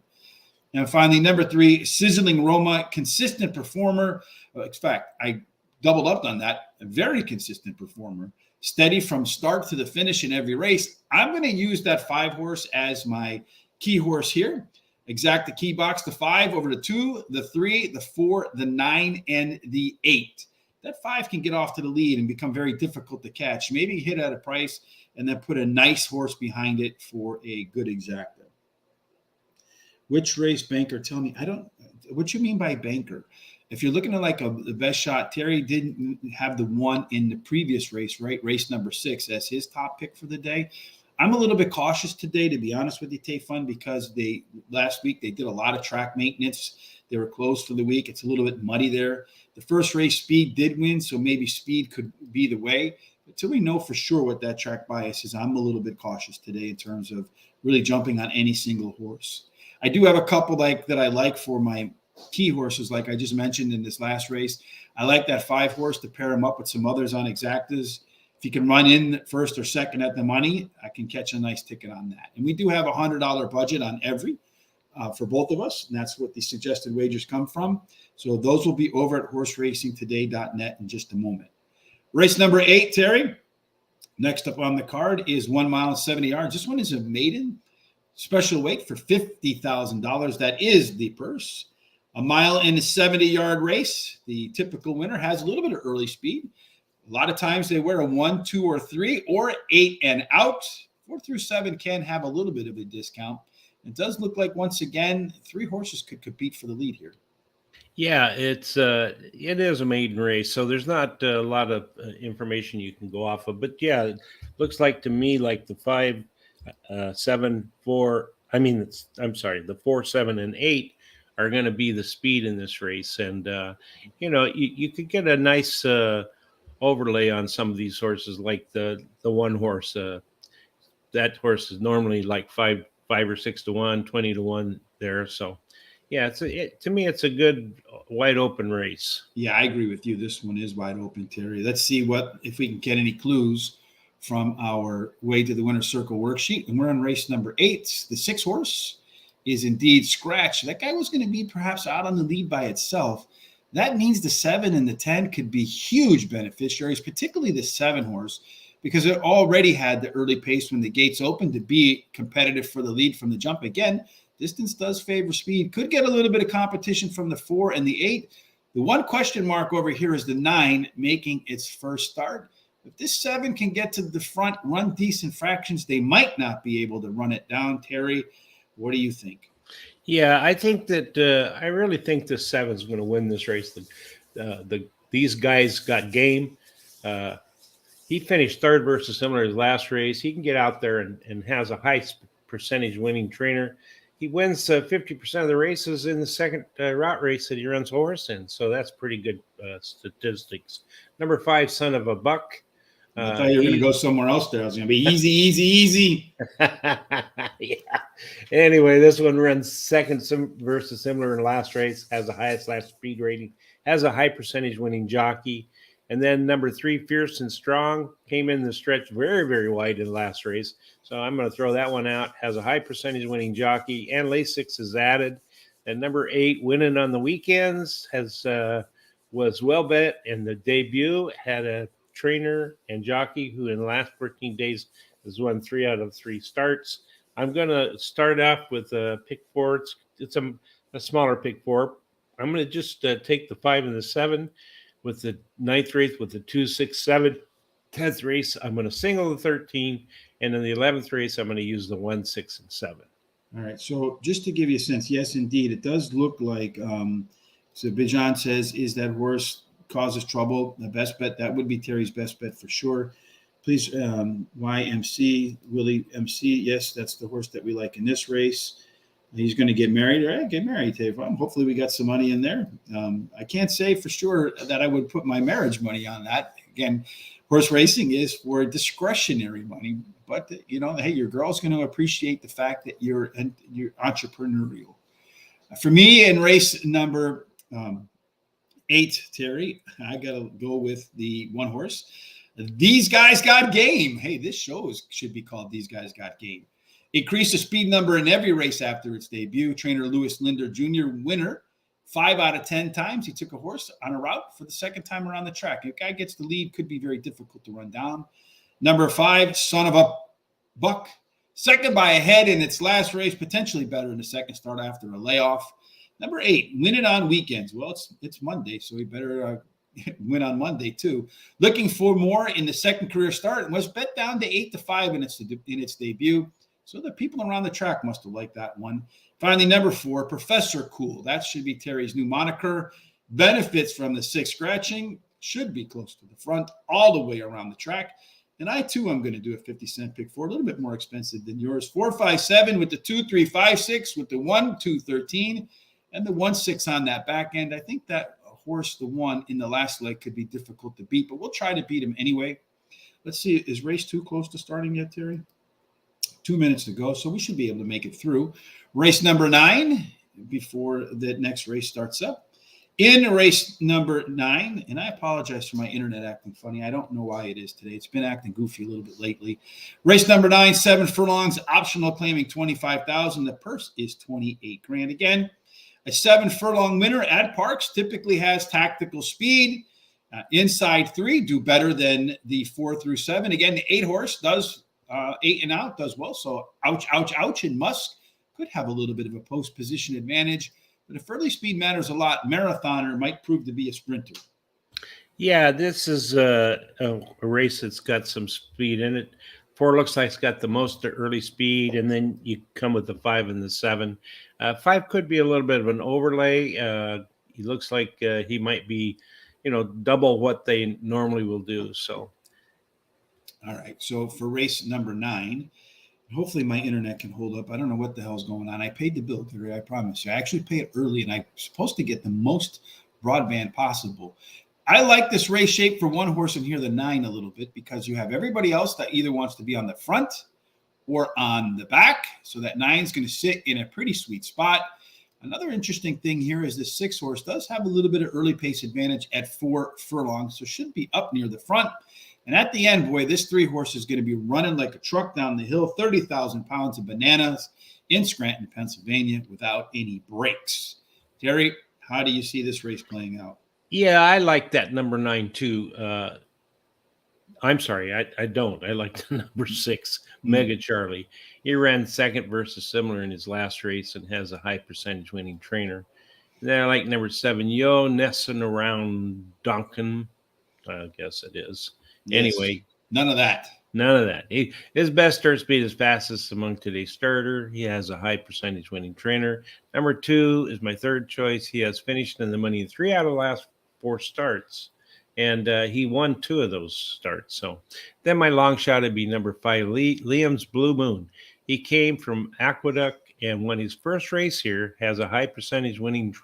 And finally, number 3, Sizzling Roma, consistent performer. In fact, I doubled up on that. A very consistent performer. Steady from start to the finish in every race. I'm going to use that 5 horse as my key horse here. Exact the key box, the 5 over the 2, the 3, the 4, the 9, and the 8. That 5 can get off to the lead and become very difficult to catch. Maybe hit at a price and then put a nice horse behind it for a good exacta. Which race banker? Tell me. What you mean by banker? If you're looking at like the best shot, Terry didn't have the one in the previous race, right? Race number 6 as his top pick for the day. I'm a little bit cautious today, to be honest with you, Tayfun, because last week they did a lot of track maintenance. They were closed for the week. It's a little bit muddy there. The first race, Speed did win, so maybe Speed could be the way. But until we know for sure what that track bias is, I'm a little bit cautious today in terms of really jumping on any single horse. I do have a couple that I like for my key horses, like I just mentioned in this last race. I like that 5 horse to pair him up with some others on exactas. If you can run in first or second at the money, I can catch a nice ticket on that. And we do have a $100 budget on every for both of us, and that's what the suggested wagers come from. So those will be over at horseracingtoday.net in just a moment. Race number 8, Terry. Next up on the card is 1 mile and 70 yards. This one is a maiden special weight for $50,000. That is the purse. A mile and a 70-yard race. The typical winner has a little bit of early speed. A lot of times they wear a 1, 2, or 3, or 8 and out 4 through 7 can have a little bit of a discount. It does look like, once again, 3 horses could compete for the lead here. Yeah, it is a maiden race, so there's not a lot of information you can go off of. But yeah, it looks like to me like the 5, 7, 4. I mean, I'm sorry, the 4, 7, and 8 are going to be the speed in this race, and you could get a nice overlay on some of these horses, like the one horse. That horse is normally like 5 or 6 to 1, 20 to 1 there. So yeah, to me it's a good wide open race. Yeah, I agree with you. This one is wide open, Terry. Let's see if we can get any clues from our way to the winner's circle worksheet. And we're on race number 8. The 6 horse is indeed Scratch. That guy was going to be perhaps out on the lead by itself. That means the 7 and the 10 could be huge beneficiaries, particularly the 7 horse, because it already had the early pace when the gates opened to be competitive for the lead from the jump. Again, distance does favor speed. Could get a little bit of competition from the 4 and the 8. The one question mark over here is the 9 making its first start. If this 7 can get to the front, run decent fractions, they might not be able to run it down. Terry, what do you think? Yeah, I really think the 7's going to win this race. These guys got game. He finished third versus similar his last race. He can get out there and has a high percentage winning trainer. He wins 50% of the races in the second route race that he runs horse in. So that's pretty good statistics. Number 5, Son of a Buck. I thought you were going to go somewhere else there. I was going to be easy, easy, easy. Yeah. Anyway, this one runs second versus similar in the last race, has the highest last speed rating, has a high percentage winning jockey. And then number 3, Fierce and Strong, came in the stretch very, very wide in the last race. So I'm going to throw that one out. Has a high percentage winning jockey, and Lasix is added. And number 8, Winning on the Weekends, was well bet in the debut. Had a trainer and jockey who in the last 14 days has won 3 out of 3 starts. I'm going to start off with pick 4. It's a smaller pick 4. I'm going to just take the 5 and the 7. With the 9th race, with the 2, 6, 7, 10th race, I'm going to single the 13. And in the 11th race, I'm going to use the 1, 6, and 7. All right. So just to give you a sense, yes, indeed, it does look like, so Bijan says, is that horse causes trouble? The best bet, that would be Terry's best bet for sure. Please, YMC, Willie MC. Yes, that's the horse that we like in this race. He's going to get married. All right, get married, Tavon. Hopefully we got some money in there. I can't say for sure that I would put my marriage money on that. Again, horse racing is for discretionary money. But, hey, your girl's going to appreciate the fact that you're entrepreneurial. For me, in race number 8, Terry, I got to go with the 1 horse. These Guys Got Game. Hey, this show should be called These Guys Got Game. Increased the speed number in every race after its debut. Trainer Lewis Linder Jr., winner 5 out of 10 times. He took a horse on a route for the second time around the track. If a guy gets the lead, could be very difficult to run down. Number 5, Son of a Buck. Second by a head in its last race, potentially better in the second start after a layoff. Number 8, Winning on Weekends. Well, it's Monday, so he better win on Monday too. Looking for more in the second career start and was bet down to 8-5 in its debut. So the people around the track must have liked that one. Finally, number 4, Professor Cool. That should be Terry's new moniker. Benefits from the 6 scratching. Should be close to the front, all the way around the track. And I, too, am going to do a 50-cent pick 4, a little bit more expensive than yours. 4, 5, 7 with the 2, 3, 5, 6 with the 1, 2, 13, and the 1, 6 on that back end. I think that horse, the 1 in the last leg, could be difficult to beat, but we'll try to beat him anyway. Let's see. Is race 2 close to starting yet, Terry? 2 minutes to go, so we should be able to make it through. Race number 9 before the next race starts up. In race number 9, and I apologize for my internet acting funny. I don't know why it is today. It's been acting goofy a little bit lately. Race number 9, 7 furlongs, optional claiming $25,000. The purse is $28,000. Again, a 7 furlong winner at Parx typically has tactical speed. Inside 3 do better than the 4 through 7. Again, the 8 horse does 8 and out, does well. So ouch, ouch, ouch. And Musk could have a little bit of a post position advantage. But if early speed matters a lot, marathoner might prove to be a sprinter. Yeah, this is a race that's got some speed in it. 4 looks like it's got the most early speed, and then you come with the 5 and the 7. 5 could be a little bit of an overlay. He looks like he might be, double what they normally will do. So, all right. So for race number 9, hopefully my internet can hold up. I don't know what the hell's going on. I paid the bill today, I promise you. I actually pay it early, and I'm supposed to get the most broadband possible. I like this race shape for one horse in here, the 9, a little bit, because you have everybody else that either wants to be on the front or on the back. So that 9 is going to sit in a pretty sweet spot. Another interesting thing here is this 6 horse does have a little bit of early pace advantage at 4 furlongs, so should be up near the front. And at the end, boy, this 3 horse is going to be running like a truck down the hill, 30,000 pounds of bananas in Scranton, Pennsylvania, without any brakes. Terry, how do you see this race playing out? Yeah, I like that number 9 too. I'm sorry, I don't. I like the number 6, Mega Charlie. He ran second versus similar in his last race and has a high percentage winning trainer. Then I like number 7, Yo Nessin Around Duncan. I guess it is. Yes. Anyway, none of that. His best start speed is fastest among today's starter. He has a high percentage winning trainer. Number 2 is my third choice. He has finished in the money in 3 out of the last 4 starts, and he won 2 of those starts. So then my long shot would be number 5, Liam's Blue Moon. He came from Aqueduct and won his first race here, has a high percentage winning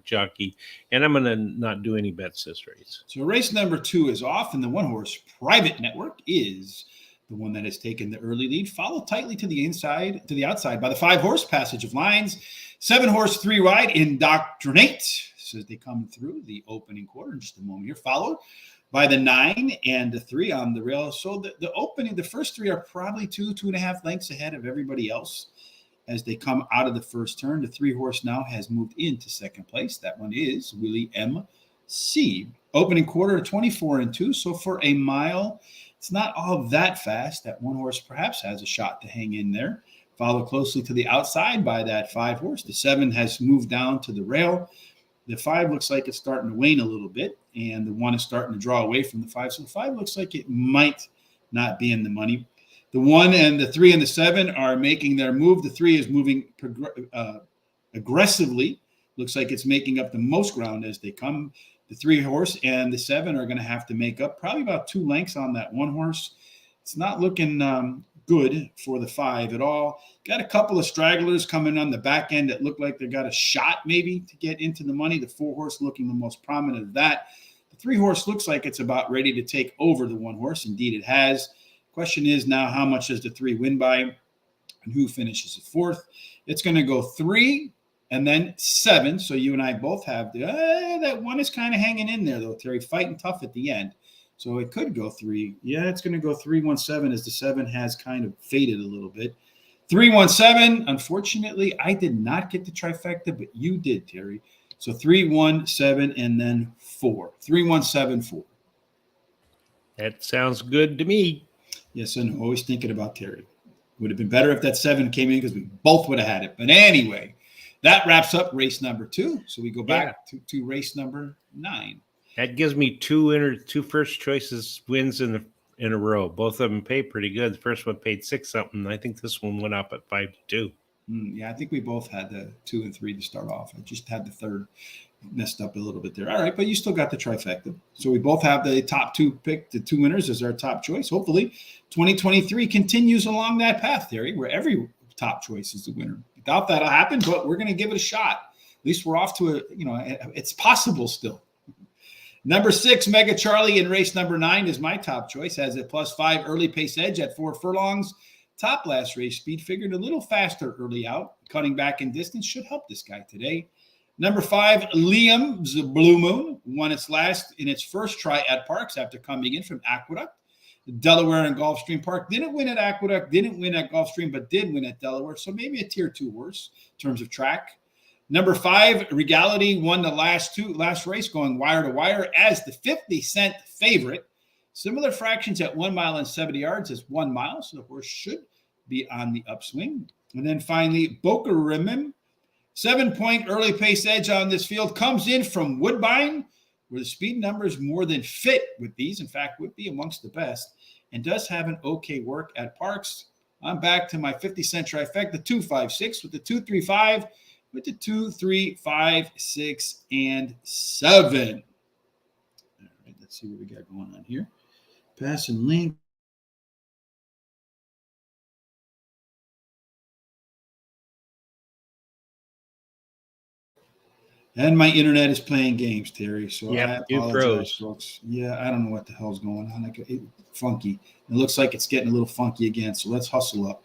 jockey, and I'm going to not do any bets this race. So race number 2 is off, and the one horse Private Network is the one that has taken the early lead, followed tightly to the outside by the 5 horse Passage of Lines, 7 horse 3 Ride Indoctrinate, as they come through the opening quarter in just a moment here, followed by the 9 and the 3 on the rail. So the first 3 are probably 2.5 lengths ahead of everybody else as they come out of the first turn. The 3 horse now has moved into second place. That one is Willie M.C. Opening quarter 24 and 2. So for a mile, it's not all that fast. That 1 horse perhaps has a shot to hang in there. Followed closely to the outside by that 5 horse. The 7 has moved down to the rail. The 5 looks like it's starting to wane a little bit, and the 1 is starting to draw away from the 5. So the 5 looks like it might not be in the money. The 1 and the 3 and the 7 are making their move. The 3 is moving aggressively. Looks like it's making up the most ground as they come. The 3 horse and the 7 are going to have to make up probably about 2 lengths on that 1 horse. It's not looking good for the 5 at all. Got a couple of stragglers coming on the back end that look like they got a shot maybe to get into the money. The 4 horse looking the most prominent of that. The 3 horse looks like it's about ready to take over the 1 horse. Indeed, it has. Question is now, how much does the 3 win by, and who finishes at 4th? It's going to go 3 and then 7. So you and I both have that 1 is kind of hanging in there though, Terry, fighting tough at the end. So it could go 3. Yeah, it's going to go 3-1-7 as the 7 has kind of faded a little bit. 3-1-7. Unfortunately, I did not get the trifecta, but you did, Terry. So 3-1-7 and then 4. 3-1-7-4. That sounds good to me. Yes, and always thinking about Terry. Would have been better if that 7 came in because we both would have had it. But anyway, that wraps up race number 2. So we go back to race number 9. That gives me 2 first choices wins in a row. Both of them pay pretty good. The first one paid 6 something. I think this one went up at 5-2. Yeah, I think we both had the 2 and 3 to start off. I just had the 3rd messed up a little bit there. All right, but you still got the trifecta. So we both have the top 2 pick, the 2 winners as our top choice. Hopefully 2023 continues along that path, Terry, where every top choice is the winner. I doubt that'll happen, but we're going to give it a shot. At least we're off to it's possible still. Number 6, Mega Charlie in race number 9 is my top choice. Has a +5 early pace edge at 4 furlongs. Top last race speed, figured a little faster early out. Cutting back in distance should help this guy today. Number 5, Liam's Blue Moon won its first try at Parx after coming in from Aqueduct. Delaware and Gulfstream Park didn't win at Aqueduct, didn't win at Gulfstream, but did win at Delaware. So maybe a tier 2 horse in terms of track. Number 5, Regality won the last race going wire to wire as the 50-cent favorite. Similar fractions at 1 mile and 70 yards as 1 mile. So the horse should be on the upswing. And then finally, Boca Rimim, 7-point early pace edge on this field, comes in from Woodbine, where the speed numbers more than fit with these. In fact, would be amongst the best. and does have an okay work at Parx. I'm back to my 50-cent trifecta, 256 with the 235, with the 2, 3, 5, 6, and 7. All right, let's see what we got going on here. Pass and link. And my internet is playing games, Terry. So I apologize, folks. Yeah, I don't know what the hell's going on. Funky. It looks like it's getting a little funky again. So let's hustle up.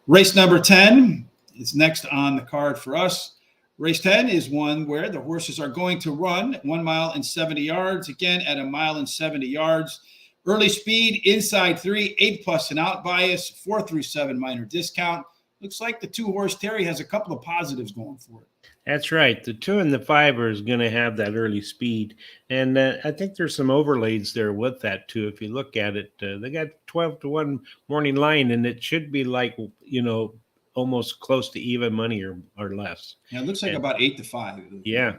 Race number 10 is next on the card for us. Race 10 is one where the horses are going to run 1 mile and 70 yards. Again, at 1 mile and 70 yards. Early speed, inside 3, 8+ and out bias, 4 through 7 minor discount. Looks like the 2-horse Terry has a couple of positives going for it. That's right. The 2 and the 5 is going to have that early speed. And I think there's some overlays there with that, too. If you look at it, they got 12-1 morning line, and it should be like, almost close to even money or less. Yeah, it looks like about 8-5. Yeah.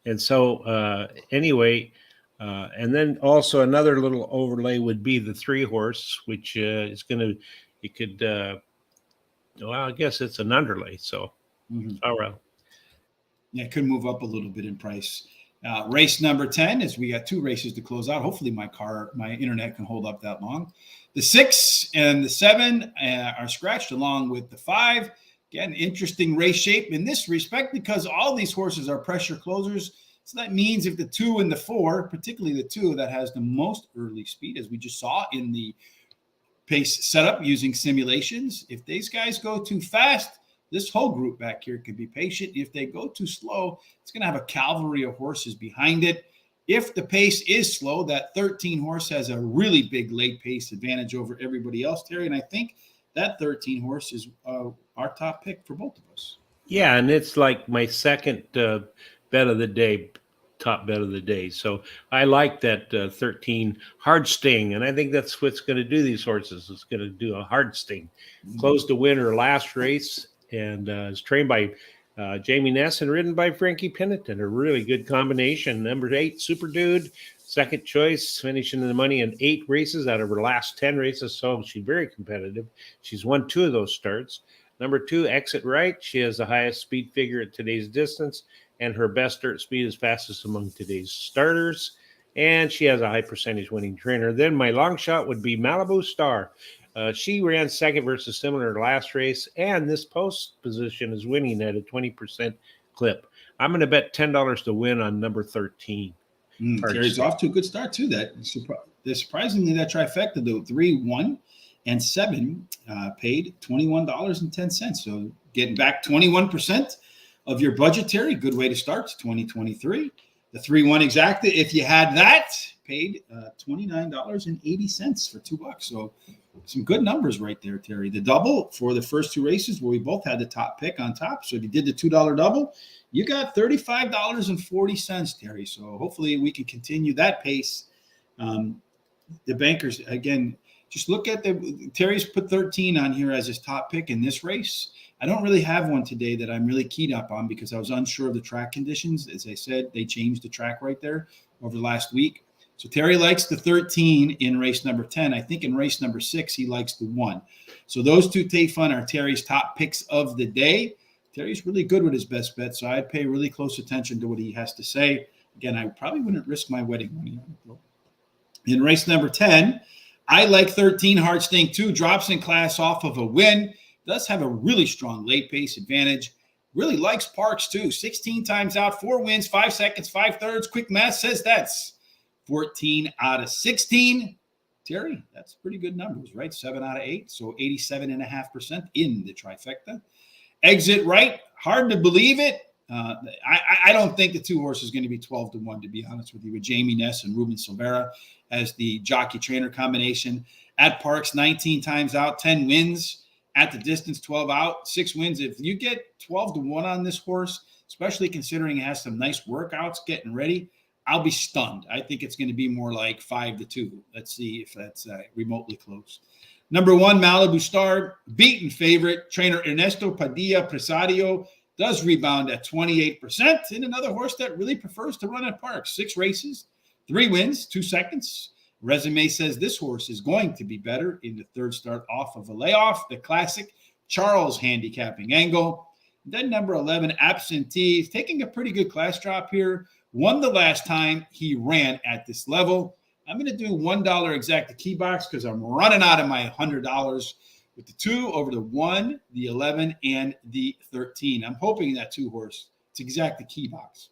And so anyway, and then also another little overlay would be the 3-horse, which is going to, you could, well, I guess it's an underlay. So, all right. Yeah, it could move up a little bit in price. Race number 10 is we got 2 races to close out. Hopefully my internet can hold up that long. The 6 and the 7 are scratched along with the 5. Again, interesting race shape in this respect because all these horses are pressure closers. So that means if the 2 and the 4, particularly the 2 that has the most early speed, as we just saw in the pace setup using simulations, if these guys go too fast, this whole group back here can be patient. If they go too slow, it's going to have a cavalry of horses behind it. If the pace is slow, that 13 horse has a really big late pace advantage over everybody else, Terry. And I think that 13 horse is our top pick for both of us. Yeah, and it's like my second bet of the day, top bet of the day. So I like that 13 hard sting, and I think that's what's going to do these horses. It's going to do a hard sting. Closed the winner last race, and is trained by Jamie Ness and ridden by Frankie Pennington. A really good combination. Number 8, Super Dude, second choice, finishing the money in 8 races out of her last 10 races. So she's very competitive. She's won 2 of those starts. Number 2, Exit Right. She has the highest speed figure at today's distance, and her best dirt speed is fastest among today's starters. And she has a high percentage winning trainer. Then my long shot would be Malibu Star. She ran second versus similar last race, and this post position is winning at a 20% clip. I'm going to bet $10 to win on number 13. Terry's off to a good start, too. Surprisingly, that trifecta, though, 3, 1, and 7 paid $21.10. So getting back 21% of your budget, Terry. Good way to start 2023. The 3-1 exacta, if you had that, paid $29.80 for $2. So some good numbers right there, Terry. The double for the first 2 races where we both had the top pick on top. So if you did the $2 double, you got $35.40, Terry. So hopefully we can continue that pace. The bankers, again, just look at Terry's put 13 on here as his top pick in this race. I don't really have one today that I'm really keyed up on because I was unsure of the track conditions. As I said, they changed the track right there over the last week. So Terry likes the 13 in race number 10. I think in race number 6, he likes the 1. So those 2 take fun are Terry's top picks of the day. Terry's really good with his best bet, so I'd pay really close attention to what he has to say. Again, I probably wouldn't risk my wedding money on it. In race number 10, I like 13 Hard Sting 2, drops in class off of a win. Does have a really strong late pace advantage. Really likes Parx too. 16 times out, 4 wins, 5 seconds, 5/3. Quick math says that's 14 out of 16. Terry, that's pretty good numbers, right? 7 out of 8. So 87.5% in the trifecta. Exit Right. Hard to believe it. I don't think the 2 horse is going to be 12-1, to be honest with you, with Jamie Ness and Ruben Silvera as the jockey trainer combination. At Parx, 19 times out, 10 wins. At the distance, 12 out, 6 wins. If you get 12-1 on this horse, especially considering it has some nice workouts getting ready, I'll be stunned. I think it's going to be more like 5-2. Let's see if that's remotely close. Number 1, Malibu Star, beaten favorite. Trainer Ernesto Padilla Presario does rebound at 28%. And another horse that really prefers to run at Parx. 6 races, 3 wins, 2 seconds. Resume says this horse is going to be better in the third start off of a layoff. The classic Charles Handicapping Angle. Then number 11, Absentee, taking a pretty good class drop here. Won the last time he ran at this level. I'm going to do $1 exact the key box because I'm running out of my $100 with the 2 over the 1, the 11, and the 13. I'm hoping that 2 horse, it's exact the key box.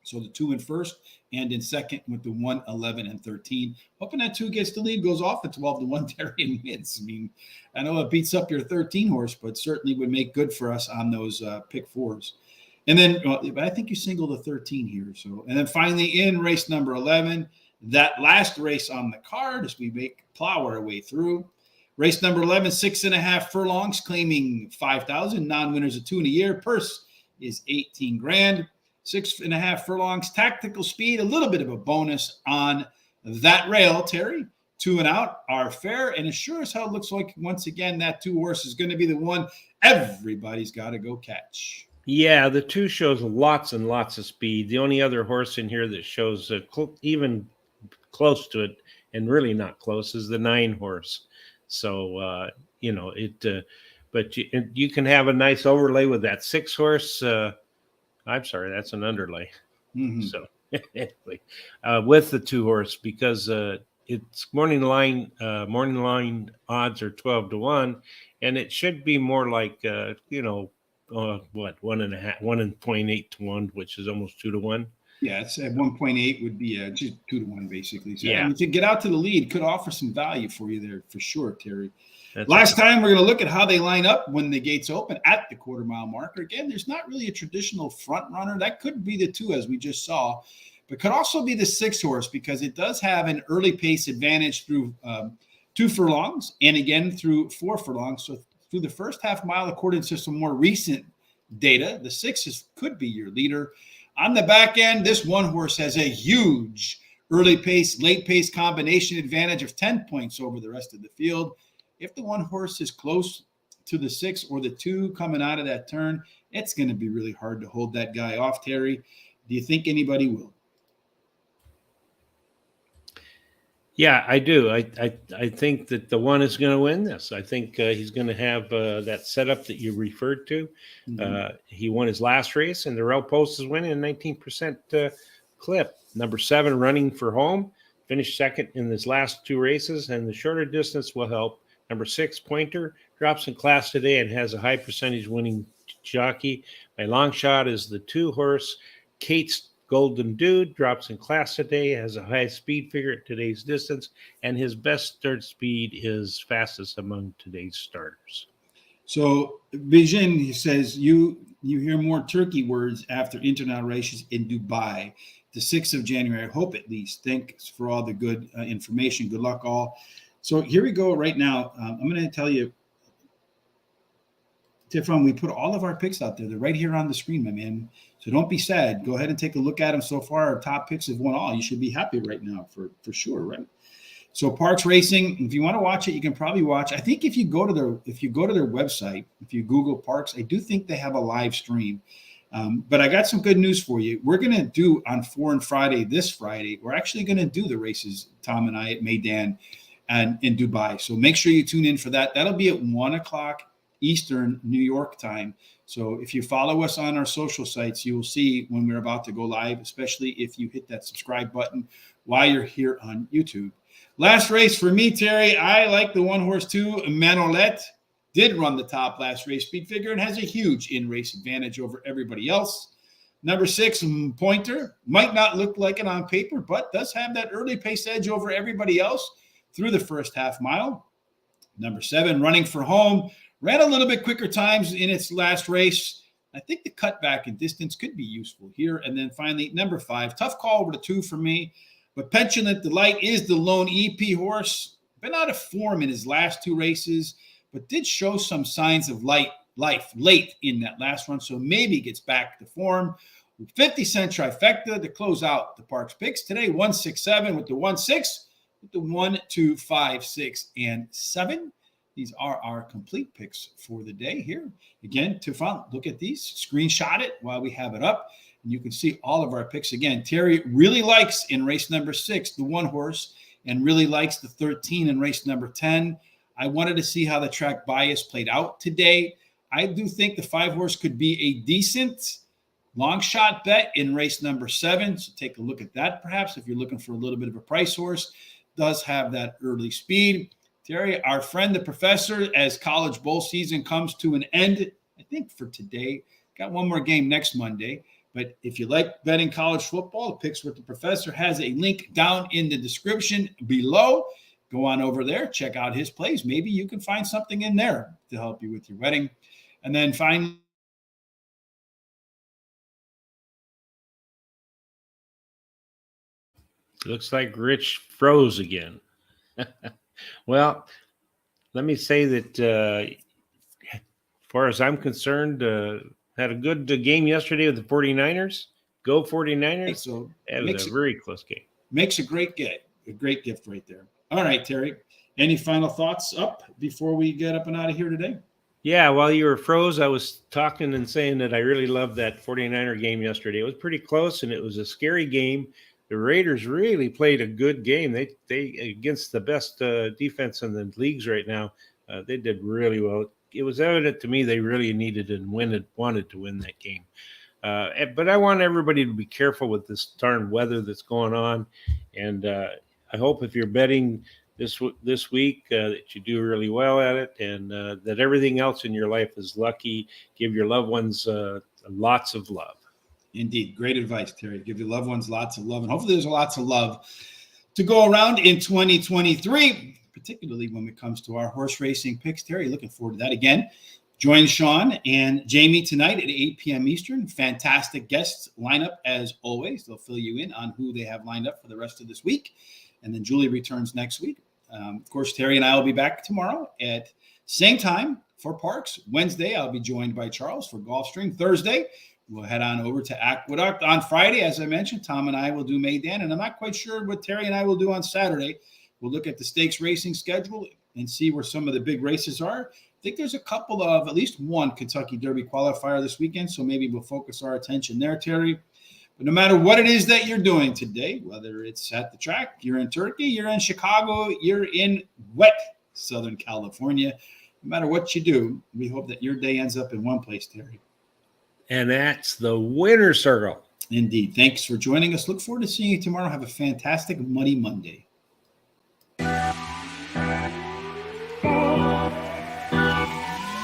So the 2 in first and in second with the 1, 11, and 13. Hoping that 2 gets the lead, goes off at 12-1 Terry and wins. I mean, I know it beats up your 13 horse, but certainly would make good for us on those pick 4s. And then, but I think you single the 13 here. So, and then finally in race number 11, that last race on the card as we plow our way through. Race number 11, 6.5 furlongs, claiming 5,000. Non-winners of 2 in a year. Purse is 18 grand. 6.5 furlongs, tactical speed, a little bit of a bonus on that rail, Terry. 2 and out are fair, and it sure as hell looks like once again that 2 horse is going to be the one everybody's got to go catch. Yeah, the 2 shows lots and lots of speed. The only other horse in here that shows even close to it, and really not close, is the 9 horse. So but you can have a nice overlay with that 6 horse. I'm sorry, that's an underlay. Mm-hmm. So anyway, with the 2 horse, because its morning line odds are 12-1, and it should be more like 1.8 to 1, which is almost 2-1. Yeah, it's at 1.8 would be just 2-1 basically. So, yeah, I mean, to get out to the lead could offer some value for you there for sure, Terry. Last time we're going to look at how they line up when the gates open at the quarter-mile marker. Again, there's not really a traditional front runner. That could be the 2 as we just saw, but could also be the 6 horse because it does have an early pace advantage through 2 furlongs and again through 4 furlongs. So through the first half mile, according to some more recent data, the 6 could be your leader. On the back end, this 1 horse has a huge early pace, late pace combination advantage of 10 points over the rest of the field. If the 1 horse is close to the 6 or the 2 coming out of that turn, it's going to be really hard to hold that guy off, Terry. Do you think anybody will? Yeah, I do. I think that the 1 is going to win this. I think he's going to have that setup that you referred to. Mm-hmm. He won his last race, and the rail post is winning a 19% clip. Number 7, running for home, finished second in his last 2 races, and the shorter distance will help. Number 6, Pointer, drops in class today and has a high percentage winning jockey. My long shot is the 2 horse, Kate's Golden Dude, drops in class today, has a high speed figure at today's distance, and his best start speed is fastest among today's starters. So Vision, he says, you hear more turkey words after inaugurations in Dubai, the 6th of January. I hope at least. Thanks for all the good information. Good luck all. So here we go right now. I'm going to tell you, Tifron, we put all of our picks out there. They're right here on the screen, my man. So don't be sad. Go ahead and take a look at them. So far, our top picks have won all. You should be happy right now for sure, right? So Parx Racing, if you want to watch it, you can probably watch. I think if you go to their website, if you Google Parx, I do think they have a live stream. But I got some good news for you. We're going to do on 4 and Friday, this Friday, we're actually going to do the races, Tom and I, at Meydan and in Dubai. So make sure you tune in for that. That'll be at 1 o'clock Eastern New York time. So if you follow us on our social sites, you will see when we're about to go live, especially if you hit that subscribe button while you're here on YouTube. Last race for me, Terry, I like the 1 horse 2, Manolette. Did run the top last race speed figure and has a huge in-race advantage over everybody else. Number 6, Pointer, might not look like it on paper, but does have that early pace edge over everybody else through the first half mile. Number 7, Running for Home, ran a little bit quicker times in its last race. I think the cutback in distance could be useful here. And then finally, number 5, tough call over the 2 for me, but Petulant Delight is the lone EP horse. Been out of form in his last 2 races, but did show some signs of life late in that last run, so maybe gets back to form. 50-cent trifecta to close out the Parx picks today. 1, 6, 7 with the 1, 6, with the 1, 2, 5, 6, and 7. These are our complete picks for the day here. Again, Tifron, look at these. Screenshot it while we have it up, and you can see all of our picks. Again, Terry really likes in race number 6, the 1 horse, and really likes the 13 in race number 10. I wanted to see how the track bias played out today. I do think the 5-horse could be a decent long shot bet in race number 7. So take a look at that perhaps if you're looking for a little bit of a price horse. Does have that early speed. Terry, our friend, the professor, as college bowl season comes to an end, I think for today, got one more game next Monday. But if you like betting college football, the Picks with the Professor has a link down in the description below. Go on over there, check out his plays. Maybe you can find something in there to help you with your betting. And then finally, Looks like Rich froze again. Well, let me say that as far as I'm concerned, had a good game yesterday with the 49ers. Go 49ers. so That was a very close game. Makes a great gift right there. All right, Terry. Any final thoughts up before we get up and out of here today? Yeah, while you were froze, I was talking and saying that I really loved that 49er game yesterday. It was pretty close, and it was a scary game. The Raiders really played a good game. They against the best defense in the leagues right now. They did really well. It was evident to me they really needed and wanted to win that game. But I want everybody to be careful with this darn weather that's going on, and I hope if you're betting this week that you do really well at it, and that everything else in your life is lucky. Give your loved ones lots of love. Indeed. Great advice, Terry. Give your loved ones lots of love. And hopefully there's lots of love to go around in 2023, particularly when it comes to our horse racing picks. Terry, looking forward to that again. Join Sean and Jamie tonight at 8 p.m. Eastern. Fantastic guests lineup as always. They'll fill you in on who they have lined up for the rest of this week. And then Julie returns next week. Of course, Terry and I will be back tomorrow at same time for Parx. Wednesday, I'll be joined by Charles for Gulfstream. Thursday, we'll head on over to Aqueduct. On Friday, as I mentioned, Tom and I will do Maydan, and I'm not quite sure what Terry and I will do on Saturday. We'll look at the stakes racing schedule and see where some of the big races are. I think there's a couple of, at least one Kentucky Derby qualifier this weekend, so maybe we'll focus our attention there, Terry. But no matter what it is that you're doing today, whether it's at the track, you're in Turkey, you're in Chicago, you're in wet Southern California, no matter what you do, we hope that your day ends up in one place, Terry. And that's the winner's circle. Indeed. Thanks for joining us. Look forward to seeing you tomorrow. Have a fantastic Muddy Monday.